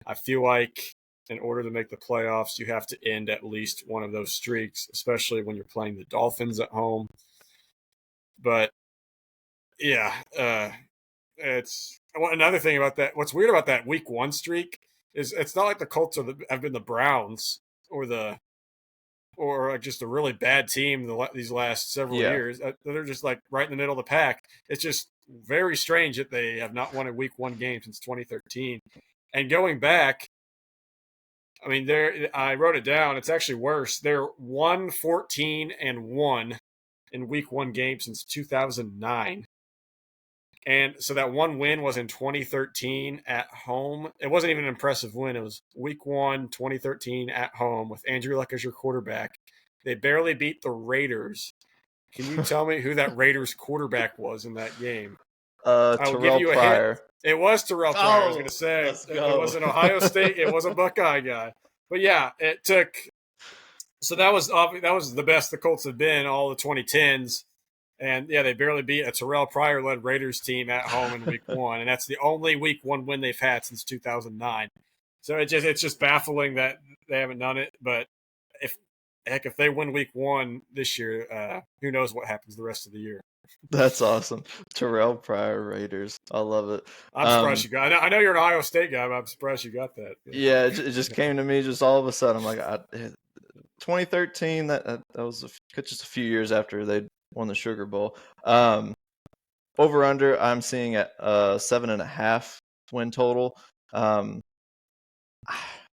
I feel like in order to make the playoffs, you have to end at least one of those streaks, especially when you're playing the Dolphins at home. But yeah, it's another thing about that. What's weird about that week one streak is it's not like the Colts have been the Browns or just a really bad team these last several Yeah. years. They're just like right in the middle of the pack. It's just very strange that they have not won a week one game since 2013. And going back, I mean, I wrote it down. It's actually worse. They're 1-14-1 in week one games since 2009. And so that one win was in 2013 at home. It wasn't even an impressive win. It was week one, 2013 at home with Andrew Luck as your quarterback. They barely beat the Raiders. Can you tell me who that Raiders quarterback was in that game? I will give Terrell you a Pryor. hint. It was Terrell Pryor. I was Oh, going to say let's it go. was an Ohio State. It was a Buckeye guy. But yeah, it took. So that was the best the Colts have been all the 2010s. And yeah, they barely beat a Terrell Pryor led Raiders team at home in week one. And that's the only week one win they've had since 2009. So it's just baffling that they haven't done it. But if they win week one this year, who knows what happens the rest of the year. That's awesome. Terrell Pryor Raiders. I love it. I'm surprised you got. I know you're an Ohio State guy, but I'm surprised you got that. Yeah, it just came to me just all of a sudden. I'm like, 2013. That was just a few years after they won the Sugar Bowl. Over under, I'm seeing at 7.5 win total. I'm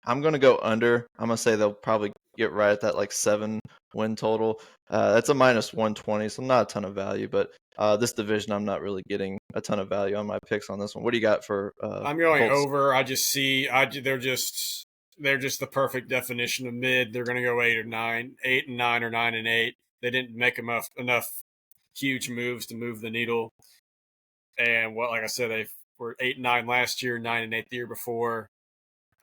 gonna go under. I'm gonna say they'll probably get right at that like 7 win total. That's a -120, so not a ton of value. But this division, I'm not really getting a ton of value on my picks on this one. What do you got for? I'm going Colts? over. I just see. They're just the perfect definition of mid. They're going to go 8-9 or 9-8. They didn't make enough huge moves to move the needle. And like I said, they were 8-9 last year, 9-8 the year before.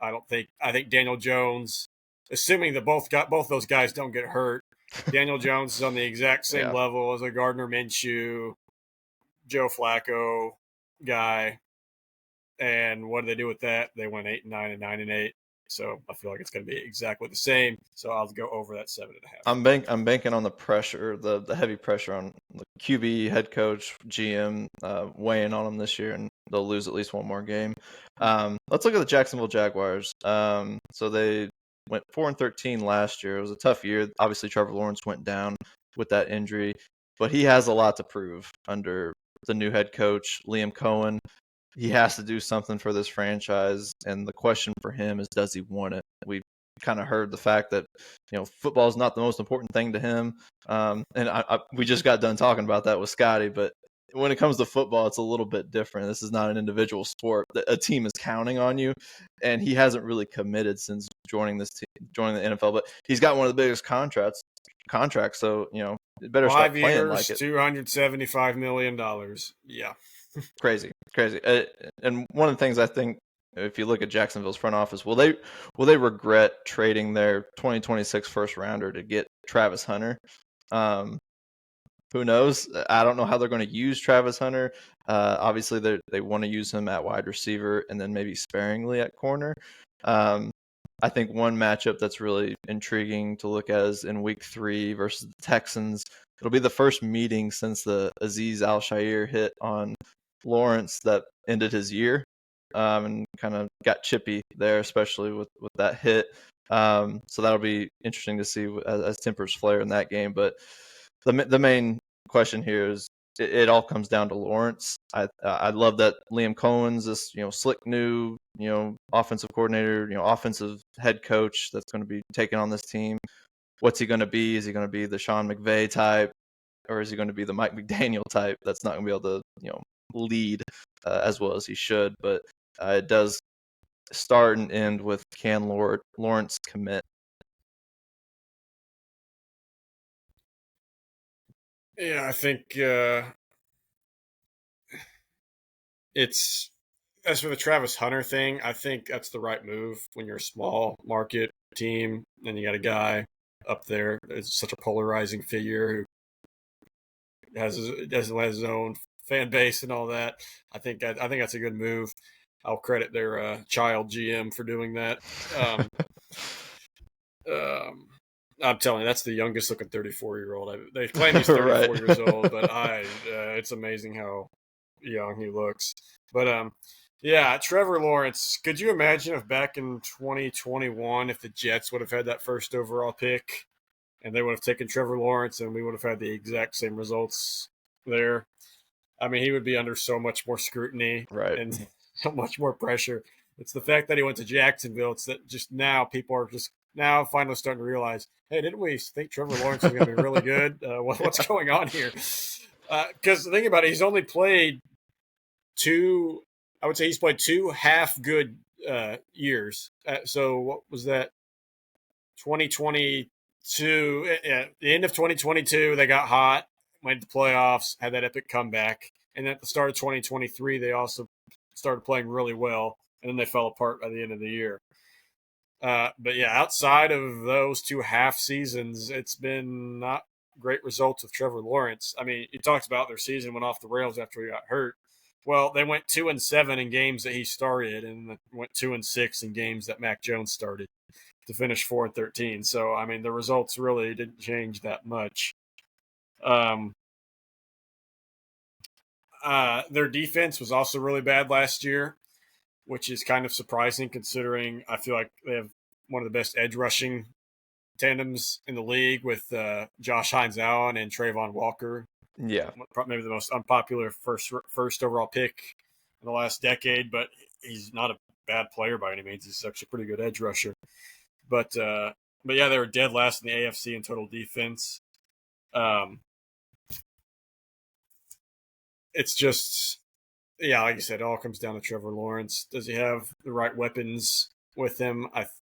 I think Daniel Jones, assuming that both those guys don't get hurt, Daniel Jones is on the exact same Yeah. level as a Gardner Minshew, Joe Flacco guy. And what do they do with that? They went 8-9 and 9-8. So I feel like it's going to be exactly the same. So I'll go over that 7.5. I'm banking on the pressure, the heavy pressure on the QB, head coach, GM weighing on them this year, and they'll lose at least one more game. Let's look at the Jacksonville Jaguars. So they went 4-13 last year. It was a tough year. Obviously, Trevor Lawrence went down with that injury, but he has a lot to prove under the new head coach, Liam Coen. He has to do something for this franchise, and the question for him is, does he want it? We kind of heard the fact that football is not the most important thing to him, and we just got done talking about that with Scottie. But when it comes to football, it's a little bit different. This is not an individual sport. A team is counting on you, and he hasn't really committed since joining the NFL. But he's got one of the biggest contracts. So it better start playing like it. $5 years, $275 million. Yeah. Crazy. And one of the things I think, if you look at Jacksonville's front office, will they regret trading their 2026 first rounder to get Travis Hunter? Who knows? I don't know how they're going to use Travis Hunter. Obviously, they want to use him at wide receiver and then maybe sparingly at corner. I think one matchup that's really intriguing to look at is in Week 3 versus the Texans. It'll be the first meeting since the Azeez Al-Shaair hit on Lawrence that ended his year, and kind of got chippy there, especially with that hit. So that'll be interesting to see as tempers flare in that game. But the main question here is it all comes down to Lawrence. I love that Liam Coen's this slick new offensive coordinator, offensive head coach that's going to be taking on this team. What's he going to be? Is he going to be the Sean McVay type, or is he going to be the Mike McDaniel type that's not going to be able to lead as well as he should? But it does start and end with, can Lawrence commit? Yeah, I think it's As for the Travis Hunter thing, I think that's the right move when you're a small market team and you got a guy up there that's such a polarizing figure who doesn't let his own fan base and all that. I think that's a good move. I'll credit their child GM for doing that. Um, um, I'm telling you, that's the youngest looking 34-year-old. They claim he's 34 Right. years old, but it's amazing how young he looks. But yeah, Trevor Lawrence. Could you imagine if back in 2021, if the Jets would have had that first overall pick and they would have taken Trevor Lawrence and we would have had the exact same results there? I mean, he would be under so much more scrutiny Right. and so much more pressure. It's the fact that he went to Jacksonville. It's that just now people are just now finally starting to realize, hey, didn't we think Trevor Lawrence was going to be really good? What's going on here? Because think about it, he's only played two. I would say he's played two half good years. So what was that? 2022. At the end of 2022, they got hot, went to the playoffs, had that epic comeback, and at the start of 2023, they also started playing really well, and then they fell apart by the end of the year. But yeah, outside of those two half seasons, it's been not great results with Trevor Lawrence. I mean, you talked about their season went off the rails after he got hurt. Well, they went 2-7 in games that he started, and went 2-6 in games that Mac Jones started to finish 4-13. So I mean, the results really didn't change that much. Their defense was also really bad last year, which is kind of surprising considering I feel like they have one of the best edge rushing tandems in the league with Josh Hines Allen and Trayvon Walker. Yeah. Maybe the most unpopular first overall pick in the last decade, but he's not a bad player by any means. He's actually a pretty good edge rusher. But yeah, they were dead last in the AFC in total defense. It's just, yeah, like you said, it all comes down to Trevor Lawrence. Does he have the right weapons with him?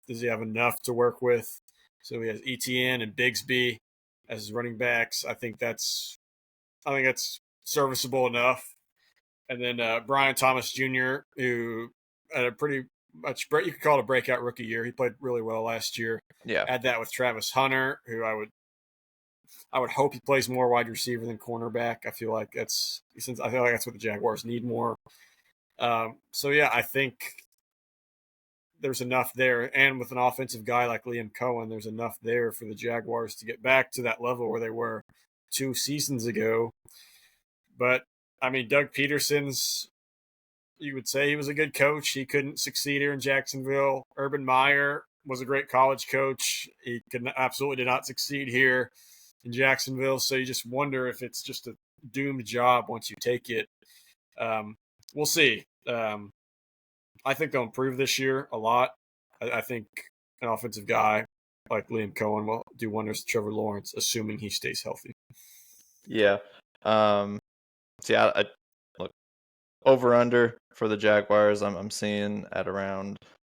Does he have enough to work with? So he has ETN and Bigsby as his running backs. I think that's serviceable enough. And then Brian Thomas Jr., who had a pretty much you could call it a breakout rookie year. He played really well last year. Yeah. Add that with Travis Hunter, who I would hope he plays more wide receiver than cornerback. I feel like that's what the Jaguars need more. So yeah, I think there's enough there, and with an offensive guy like Liam Coen, there's enough there for the Jaguars to get back to that level where they were 2 seasons ago. But I mean, Doug Peterson's, you would say he was a good coach. He couldn't succeed here in Jacksonville. Urban Meyer was a great college coach. He absolutely did not succeed here in Jacksonville. So you just wonder if it's just a doomed job once you take it. We'll see. I think they'll improve this year a lot. I think an offensive guy like Liam Coen will do wonders to Trevor Lawrence, assuming he stays healthy. Yeah. See, I look over under for the Jaguars. I'm seeing at around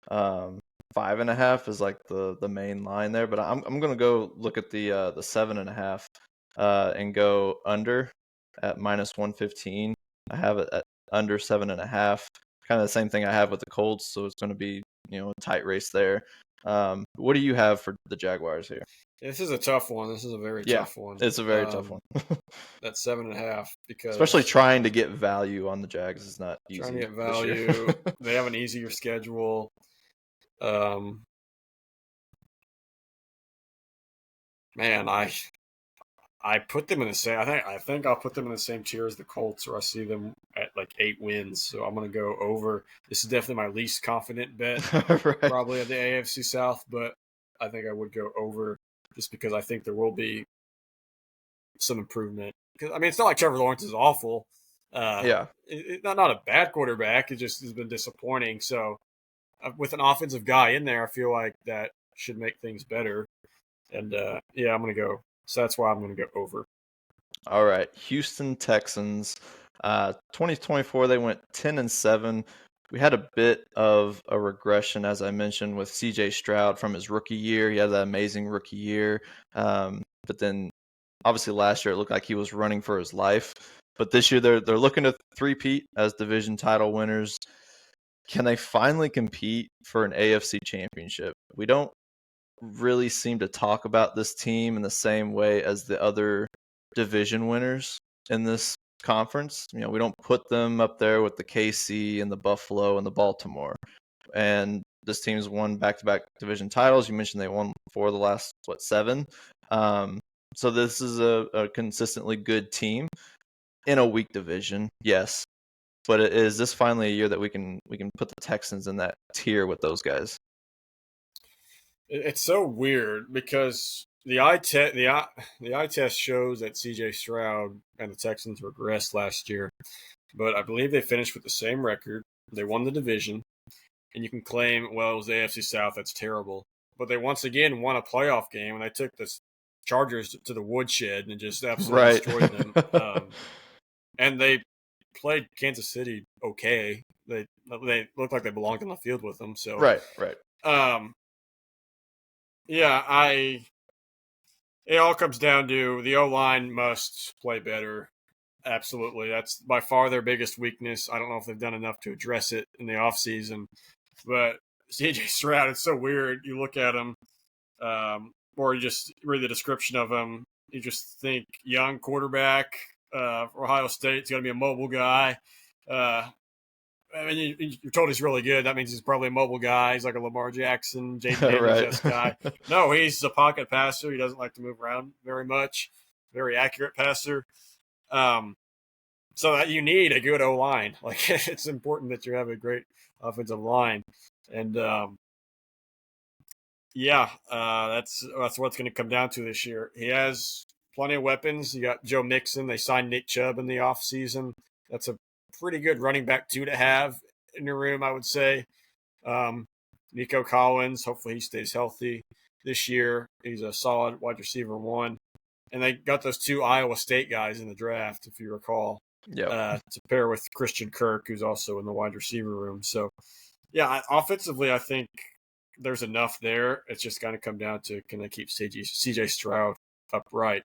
5.5 is like the main line there, but I'm gonna go look at the 7.5 and go under at -115. I have it at under 7.5. Kind of the same thing I have with the Colts, so it's going to be a tight race there. What do you have for the Jaguars here? This is a tough one. This is a very tough one. It's a very tough one. That's 7.5 because especially trying to get value on the Jags is not easy. Trying to get value. They have an easier schedule. Man, I put them in the same. I think I'll put them in the same tier as the Colts, or I see them at like 8 wins. So I'm going to go over. This is definitely my least confident bet, Right. probably at the AFC South, but I think I would go over just because I think there will be some improvement. Because I mean, it's not like Trevor Lawrence is awful. Yeah, not a bad quarterback. It just has been disappointing. So with an offensive guy in there, I feel like that should make things better. And yeah, I'm going to go. So that's why I'm going to go over. All right. Houston Texans. 2024, they went 10-7. We had a bit of a regression, as I mentioned, with CJ Stroud from his rookie year. He had that amazing rookie year. But then obviously last year it looked like he was running for his life. But this year they're looking to three-peat as division title winners. can they finally compete for an AFC championship? We don't really seem to talk about this team in the same way as the other division winners in this conference. You know, we don't put them up there with the KC and the Buffalo and the Baltimore. And this team's won back-to-back division titles. You mentioned they won 4 of the last, 7? So this is a consistently good team in a weak division, yes. But is this finally a year that we can put the Texans in that tier with those guys? It's so weird because the eye test shows that C.J. Stroud and the Texans regressed last year, but I believe they finished with the same record. They won the division, and you can claim, well, it was the AFC South. That's terrible. But they once again won a playoff game, and they took the Chargers to the woodshed and just absolutely destroyed them. And they played Kansas City okay. They looked like they belonged on the field with them. So right. Yeah, it all comes down to the O-line must play better. Absolutely. That's by far their biggest weakness. I don't know if they've done enough to address it in the offseason. But CJ Stroud, it's so weird. You look at him, or you just read the description of him, you just think young quarterback for Ohio State. He's going to be a mobile guy. I mean, you're told he's really good. That means he's probably a mobile guy. He's like a Lamar Jackson, Jaden Daniels guy. No, he's a pocket passer. He doesn't like to move around very much. Very accurate passer. So that you need a good O-line. Like, it's important that you have a great offensive line. And that's what's going to come down to this year. He has plenty of weapons. You got Joe Mixon. They signed Nick Chubb in the offseason. That's a pretty good running back 2 to have in your room, I would say. Nico Collins, hopefully he stays healthy this year. He's a solid wide receiver 1. And they got those 2 Iowa State guys in the draft, if you recall, to pair with Christian Kirk, who's also in the wide receiver room. So, yeah, offensively, I think there's enough there. It's just going to come down to, can they keep CJ Stroud upright?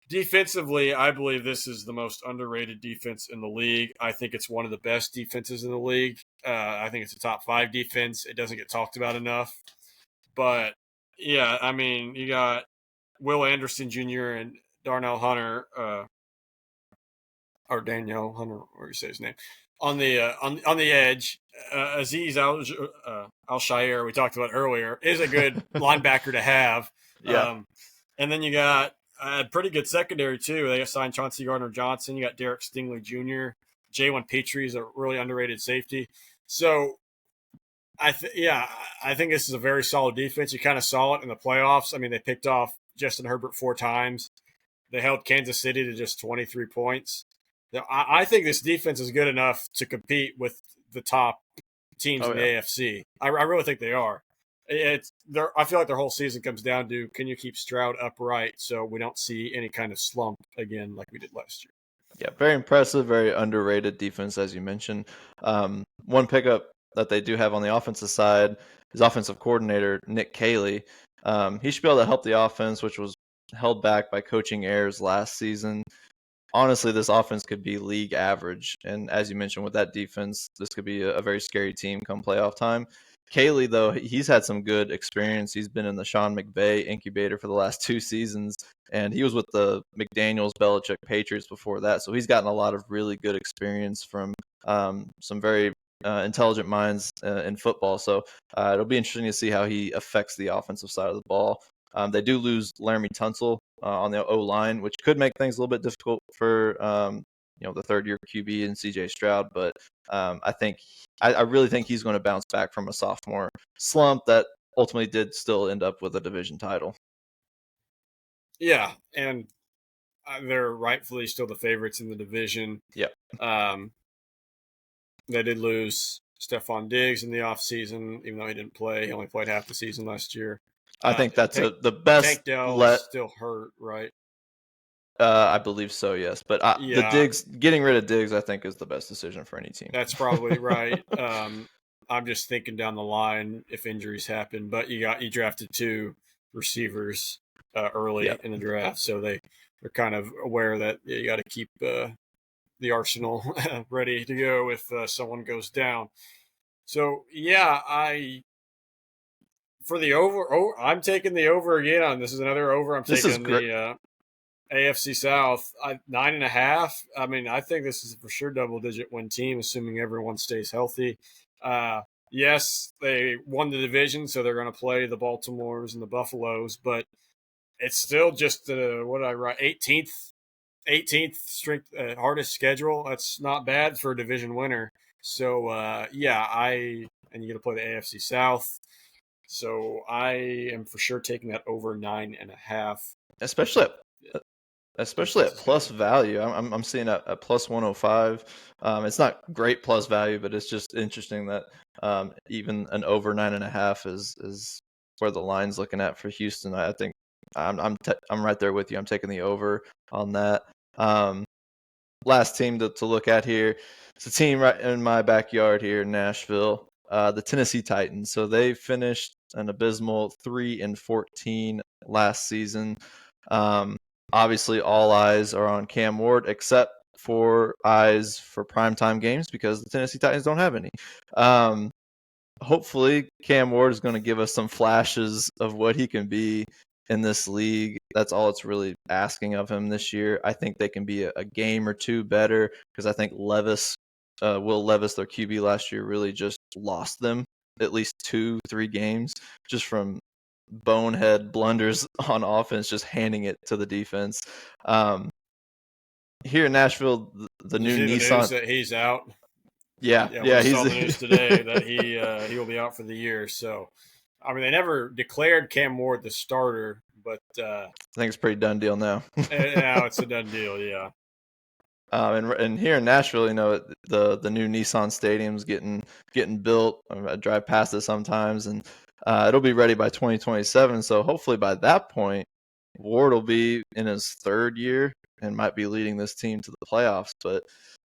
Defensively, I believe this is the most underrated defense in the league. I think it's one of the best defenses in the league. I think it's a top 5 defense. It doesn't get talked about enough. But, yeah, I mean, you got Will Anderson Jr. and Darnell Hunter, or Danielle Hunter, or you say his name, on the edge. Aziz Al-Shair, we talked about earlier, is a good linebacker to have. Yeah. And then you got a pretty good secondary, too. They signed Chauncey Gardner-Johnson. You got Derek Stingley Jr. Jalen Petrie is a really underrated safety. So, I think this is a very solid defense. You kind of saw it in the playoffs. I mean, they picked off Justin Herbert 4 times. They held Kansas City to just 23 points. Now, I think this defense is good enough to compete with the top teams in the AFC. I really think they are. I feel like their whole season comes down to, can you keep Stroud upright so we don't see any kind of slump again like we did last year? Yeah, very impressive, very underrated defense, as you mentioned. One pickup that they do have on the offensive side is offensive coordinator Nick Caley. He should be able to help the offense, which was held back by coaching errors last season. Honestly, this offense could be league average. And as you mentioned, with that defense, this could be a very scary team come playoff time. Caley, though, he's had some good experience. He's been in the Sean McVay incubator for the last 2 seasons, and he was with the McDaniels Belichick Patriots before that. So he's gotten a lot of really good experience from some very intelligent minds in football. So it'll be interesting to see how he affects the offensive side of the ball. They do lose Laramie Tunsil on the O-line, which could make things a little bit difficult for the third-year QB and CJ Stroud. But I really think he's going to bounce back from a sophomore slump that ultimately did still end up with a division title. Yeah, and they're rightfully still the favorites in the division. Yeah. They did lose Stephon Diggs in the offseason, even though he didn't play. He only played half the season last year. I think that's the best. Tank Dell is still hurt, right? I believe so, yes. But the Diggs, getting rid of Diggs, I think, is the best decision for any team. That's probably right. I'm just thinking down the line if injuries happen. But you drafted 2 receivers early in the draft, so they're kind of aware that you got to keep the arsenal ready to go if someone goes down. So yeah, for the over. Oh, I'm taking the over again. On this is another over. I'm This is taking great. the AFC South. 9.5. I mean, I think this is for sure double-digit win team, assuming everyone stays healthy. Uh, yes, they won the division, so they're going to play the Baltimores and the Buffaloes, but it's still just what did I write? 18th strength hardest schedule. That's not bad for a division winner. So yeah, and you got to play the AFC South. So I am for sure taking that over 9.5. especially at especially Defense at is plus good. value. I'm seeing at plus 105. It's not great plus value, but it's just interesting that even an over 9.5 is where the line's looking at for Houston. I think I'm right there with you. I'm taking the over on that. Um, Last team to look at here. It's a team right in my backyard here in Nashville, the Tennessee Titans. So they finished an abysmal 3-14 last season. Um, Obviously, all eyes are on Cam Ward, except for eyes for primetime games because the Tennessee Titans don't have any. Um, Hopefully Cam Ward is going to give us some flashes of what he can be in this league. That's all it's really asking of him this year. I think they can be a game or two better because I think Will Levis, their QB last year, really just lost them at least 2-3 games just from bonehead blunders on offense, just handing it to the defense. Here in Nashville, the Did you new see the news Nissan. that he's out? Yeah, Yeah, we yeah, just he's saw the news today that he will be out for the year. So, I mean, they never declared Cam Ward the starter, but I think it's a pretty done deal now. now it's a done deal. Yeah. And here in Nashville, the new Nissan Stadium's getting built. I drive past it sometimes, and it'll be ready by 2027. So hopefully by that point, Ward will be in his third year and might be leading this team to the playoffs. But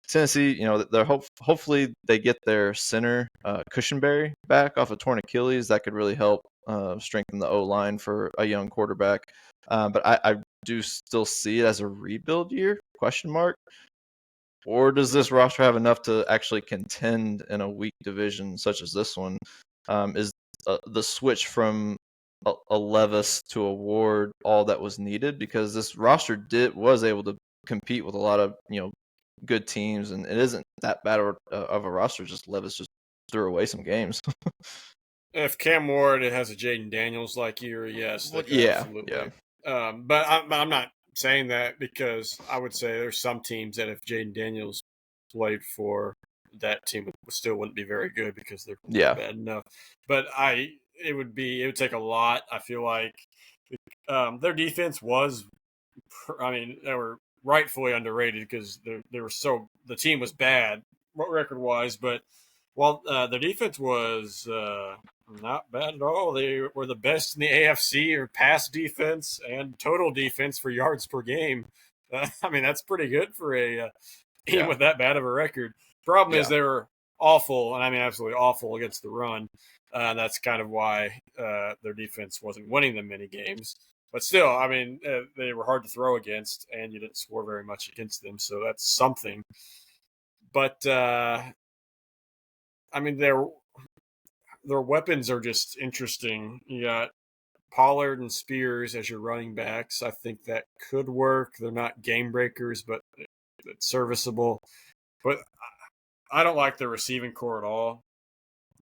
Tennessee, they're hopefully they get their center Cushenberry back off a torn Achilles. That could really help strengthen the O line for a young quarterback. But I do still see it as a rebuild year? Question mark. Or does this roster have enough to actually contend in a weak division such as this one? Is the switch from a Levis to a Ward all that was needed? Because this roster was able to compete with a lot of good teams, and it isn't that bad of a roster. Just Levis just threw away some games. If Cam Ward has a Jaden Daniels like year, yes, they Well, could yeah. absolutely. But I'm not saying that because I would say there's some teams that if Jaden Daniels played for, that team still wouldn't be very good because they're Yeah. bad enough. But it would take a lot. I feel like their defense was, I mean, they were rightfully underrated because the team was bad record wise, but while their defense was not bad at all, they were the best in the AFC or pass defense and total defense for yards per game. I mean, that's pretty good for a team Yeah. with that bad of a record. Problem is Yeah. they were awful, and I mean absolutely awful against the run. That's kind of why their defense wasn't winning them many games. But still, I mean, they were hard to throw against, and you didn't score very much against them, so that's something. But I mean, their weapons are just interesting. You got Pollard and Spears as your running backs. I think that could work. They're not game breakers, but it's serviceable. But I don't like the receiving core at all.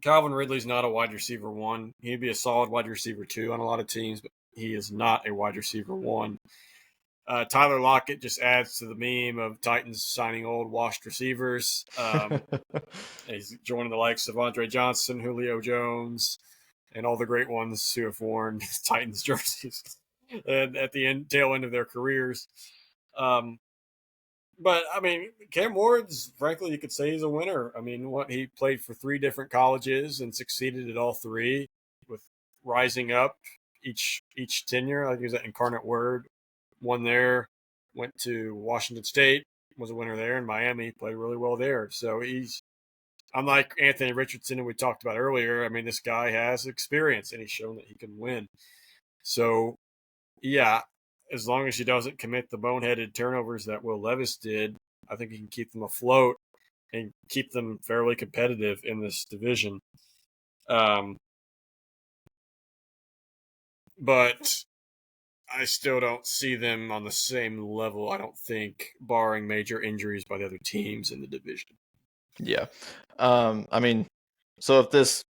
Calvin Ridley's not a wide receiver one. He'd be a solid wide receiver two on a lot of teams, but he is not a wide receiver one. Tyler Lockett just adds to the meme of Titans signing old washed receivers. He's joining the likes of Andre Johnson, Julio Jones, and all the great ones who have worn Titans jerseys at the tail end of their careers. But I mean, Cam Ward's frankly, you could say he's a winner. I mean, he played for 3 different colleges and succeeded at all 3, with rising up each tenure. Like he was at Incarnate Word, won there, went to Washington State, was a winner there, in Miami, played really well there. So he's unlike Anthony Richardson, who we talked about earlier. I mean, this guy has experience and he's shown that he can win. So yeah, as long as he doesn't commit the boneheaded turnovers that Will Levis did, I think he can keep them afloat. and keep them fairly competitive in this division. But I still don't see them on the same level, I don't think, barring major injuries by the other teams in the division. Yeah. I mean, so if this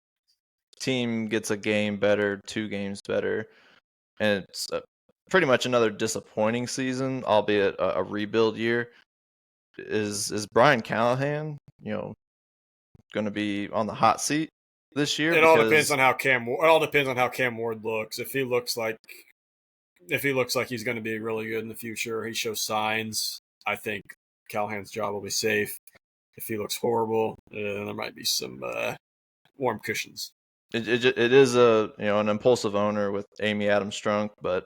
team gets a game better, 2 games better, and it's pretty much another disappointing season, albeit a rebuild year, is Brian Callahan, going to be on the hot seat this year? It all depends Because on how Cam. It all depends on how Cam Ward looks. If he looks like he's going to be really good in the future, he shows signs, I think Callahan's job will be safe. If he looks horrible, there might be some warm cushions. it is an impulsive owner with Amy Adams Strunk, but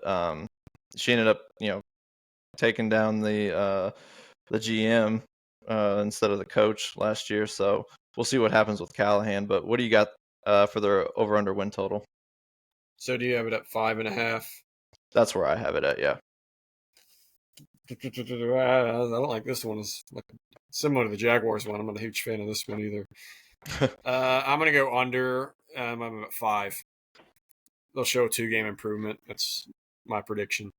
she ended up taking down the GM instead of the coach last year. So we'll see what happens with Callahan. But what do you got for the over under win total? So do you have it at 5.5? That's where I have it at. Yeah. I don't like this one. It's like similar to the Jaguars one. I'm not a huge fan of this one either. I'm going to go under. I'm at 5. They'll show a 2-game improvement. That's my prediction.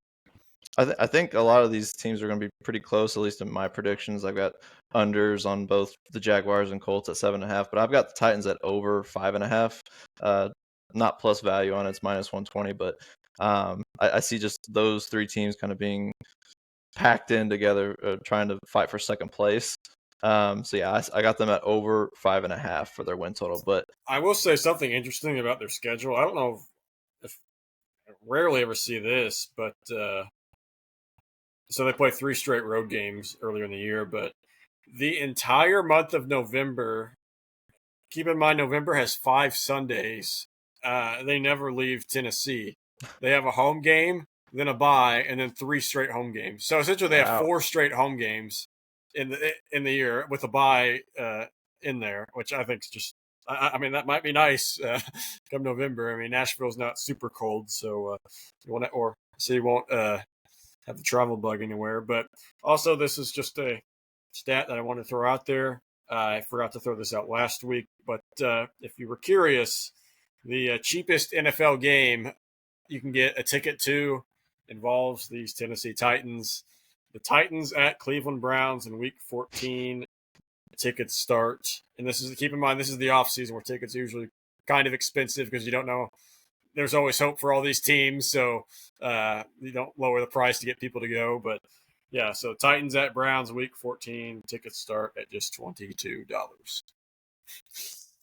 I think a lot of these teams are going to be pretty close, at least in my predictions. I've got unders on both the Jaguars and Colts at 7.5, but I've got the Titans at over 5.5. Not plus value on it, it's minus 120, but I see just those 3 teams kind of being packed in together, trying to fight for second place. So yeah, I got them at over 5.5 for their win total. But I will say something interesting about their schedule. I don't know if I rarely ever see this, but so they play 3 straight road games earlier in the year, but the entire month of November, keep in mind November has 5 Sundays. They never leave Tennessee. They have a home game, then a bye, and then 3 straight home games. So essentially, they have 4 straight home games in the year with a bye in there, which I think is just. I mean, that might be nice come November. I mean, Nashville's not super cold, so you want to, or so you won't have the travel bug anywhere. But also, this is just a stat that I want to throw out there. I forgot to throw this out last week, but if you were curious, the cheapest NFL game you can get a ticket to involves these Tennessee Titans. The Titans at Cleveland Browns in Week 14. Tickets start, and keep in mind, this is the off season where tickets are usually kind of expensive because you don't know. There's always hope for all these teams, so you don't lower the price to get people to go. But yeah, so Titans at Browns Week 14. Tickets start at just $22.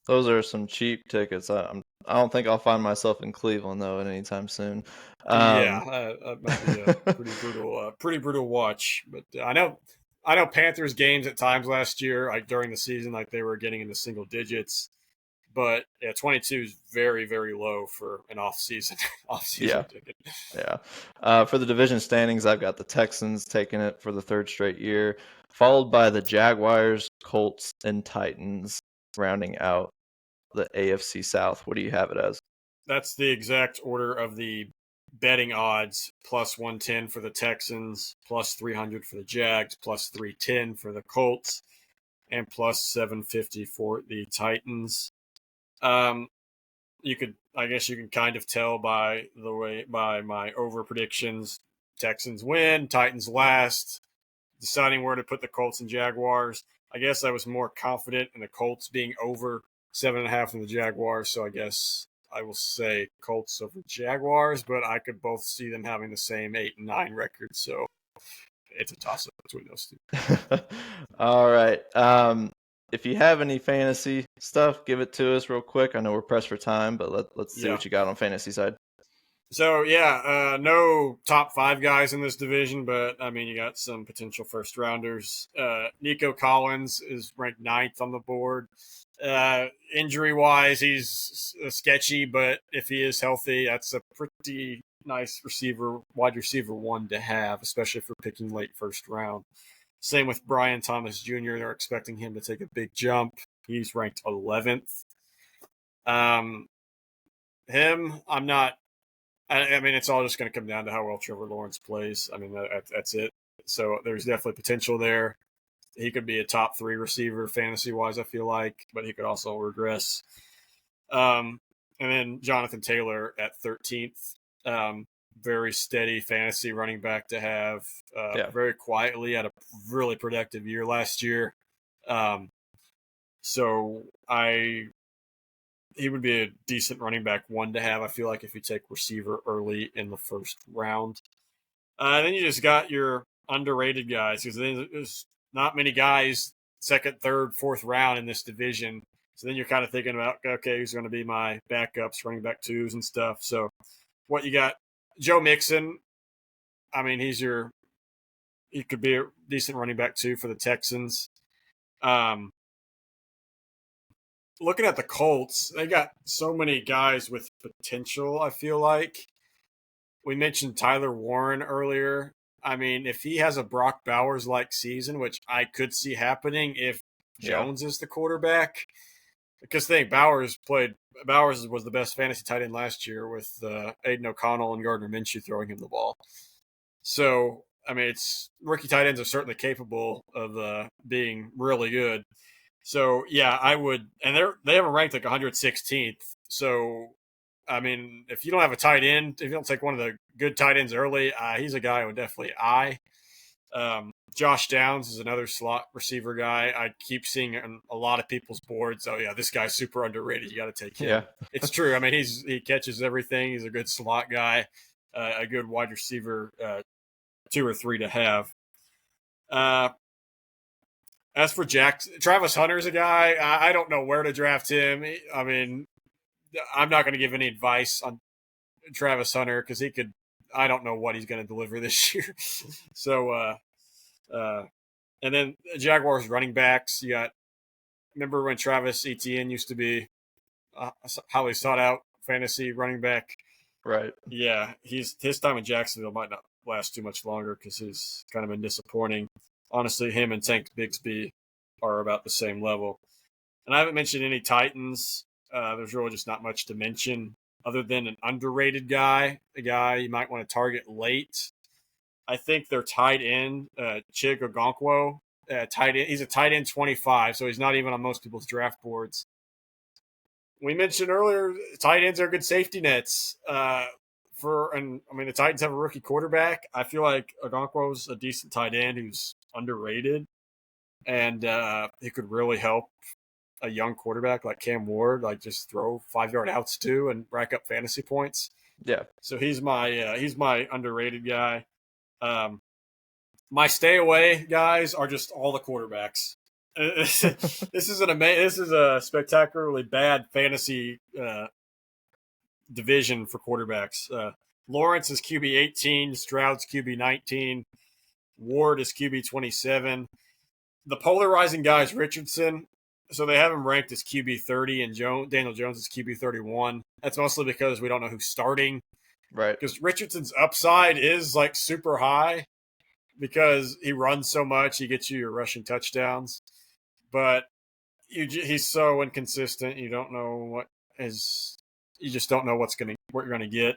Those are some cheap tickets. I don't think I'll find myself in Cleveland though anytime soon. Yeah, that might be a pretty brutal watch. But I know Panthers games at times last year, like during the season, like they were getting into single digits. But yeah, 22 is very, very low for an off-season ticket. Yeah. For the division standings, I've got the Texans taking it for the 3rd straight year, followed by the Jaguars, Colts, and Titans, rounding out the AFC South. What do you have it as? That's the exact order of the betting odds: plus 110 for the Texans, plus 300 for the Jags, plus 310 for the Colts, and plus 750 for the Titans. I guess you can kind of tell by my over predictions. Texans win, Titans last. Deciding where to put the Colts and Jaguars. I guess I was more confident in the Colts being over 7.5 in the Jaguars, so I guess I will say Colts over Jaguars, but I could both see them having the same 8-9 record, so it's a toss-up between those two. All right. If you have any fantasy stuff, give it to us real quick. I know we're pressed for time, but let's see what you got on fantasy side. So, yeah, no top 5 guys in this division, but, I mean, you got some potential first-rounders. Nico Collins is ranked 9th on the board. Injury-wise, he's sketchy, but if he is healthy, that's a pretty nice wide receiver 1 to have, especially for picking late first round. Same with Brian Thomas Jr. They're expecting him to take a big jump. He's ranked 11th. Him, I'm not. I mean, it's all just going to come down to how well Trevor Lawrence plays. I mean, that's it. So there's definitely potential there. he could be a top 3 receiver fantasy wise, I feel like, but he could also regress. And then Jonathan Taylor at 13th. Very steady fantasy running back to have. Very quietly had a really productive year last year. So he would be a decent running back 1 to have, I feel like, if you take receiver early in the first round. Then you just got your underrated guys, because there's not many guys 2nd, 3rd, 4th round in this division. So then you're kind of thinking about, okay, who's going to be my backups, running back 2s and stuff. So what you got? Joe Mixon. I mean, he could be a decent running back 2 for the Texans. Looking at the Colts, they got so many guys with potential, I feel like. We mentioned Tyler Warren earlier. I mean, if he has a Brock Bowers-like season, which I could see happening if Jones is the quarterback, because I think Bowers was the best fantasy tight end last year with Aiden O'Connell and Gardner Minshew throwing him the ball. So, I mean, rookie tight ends are certainly capable of being really good. So, yeah, I would – and they have him ranked like 116th. So, I mean, if you don't have a tight end, if you don't take one of the good tight ends early, he's a guy I would definitely eye. Josh Downs is another slot receiver guy. I keep seeing on a lot of people's boards. Oh, yeah, this guy's super underrated. You got to take him. Yeah. It's true. I mean, he catches everything. He's a good slot guy, a good wide receiver 2 or 3 to have. As for Travis Hunter's a guy. I don't know where to draft him. I mean, I'm not going to give any advice on Travis Hunter because I don't know what he's going to deliver this year. So, and then Jaguars running backs. Remember when Travis Etienne used to be highly sought out fantasy running back? Right. Yeah, his time in Jacksonville might not last too much longer because he's kind of been disappointing. Honestly, him and Tank Bigsby are about the same level. And I haven't mentioned any Titans. There's really just not much to mention other than an underrated guy, a guy you might want to target late. I think their tight end, Chig Okonkwo, tight end. He's a tight end 25, so he's not even on most people's draft boards. We mentioned earlier, tight ends are good safety nets. The Titans have a rookie quarterback. I feel like Okonkwo's a decent tight end who's underrated, and he could really help a young quarterback like Cam Ward, like just throw 5-yard outs too and rack up fantasy points. Yeah. So he's my underrated guy. My stay away guys are just all the quarterbacks. This is a spectacularly bad fantasy division for quarterbacks. Lawrence is QB 18, Stroud's QB 19, Ward is QB 27. The polarizing guy is Richardson. So they have him ranked as QB 30 and Daniel Jones is QB 31. That's mostly because we don't know who's starting. Right. Because Richardson's upside is like super high because he runs so much, he gets you your rushing touchdowns. But he's so inconsistent. You don't know you just don't know what you're going to get.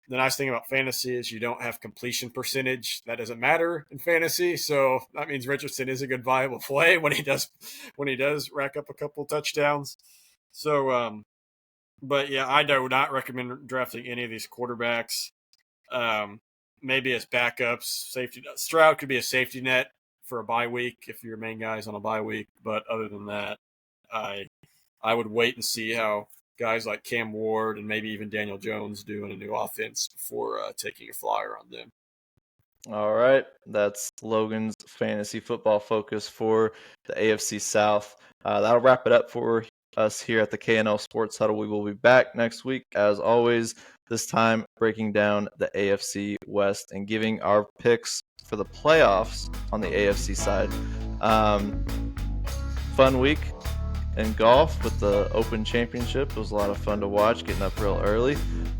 The nice thing about fantasy is you don't have completion percentage. That doesn't matter in fantasy. So that means Richardson is a good viable play when he does rack up a couple touchdowns. So, but yeah, I do not recommend drafting any of these quarterbacks. Maybe as backups, Stroud could be a safety net for a bye week if your main guy's on a bye week. But other than that, I would wait and see how guys like Cam Ward and maybe even Daniel Jones do in a new offense before taking a flyer on them. All right. That's Logan's fantasy football focus for the AFC South. That'll wrap it up for us here at the KNL Sports Huddle. We will be back next week, as always, this time breaking down the AFC West and giving our picks for the playoffs on the AFC side. Fun week in golf with the Open Championship. It was a lot of fun to watch, getting up real early.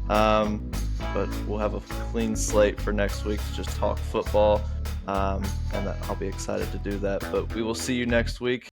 But we'll have a clean slate for next week to just talk football, and I'll be excited to do that. But we will see you next week.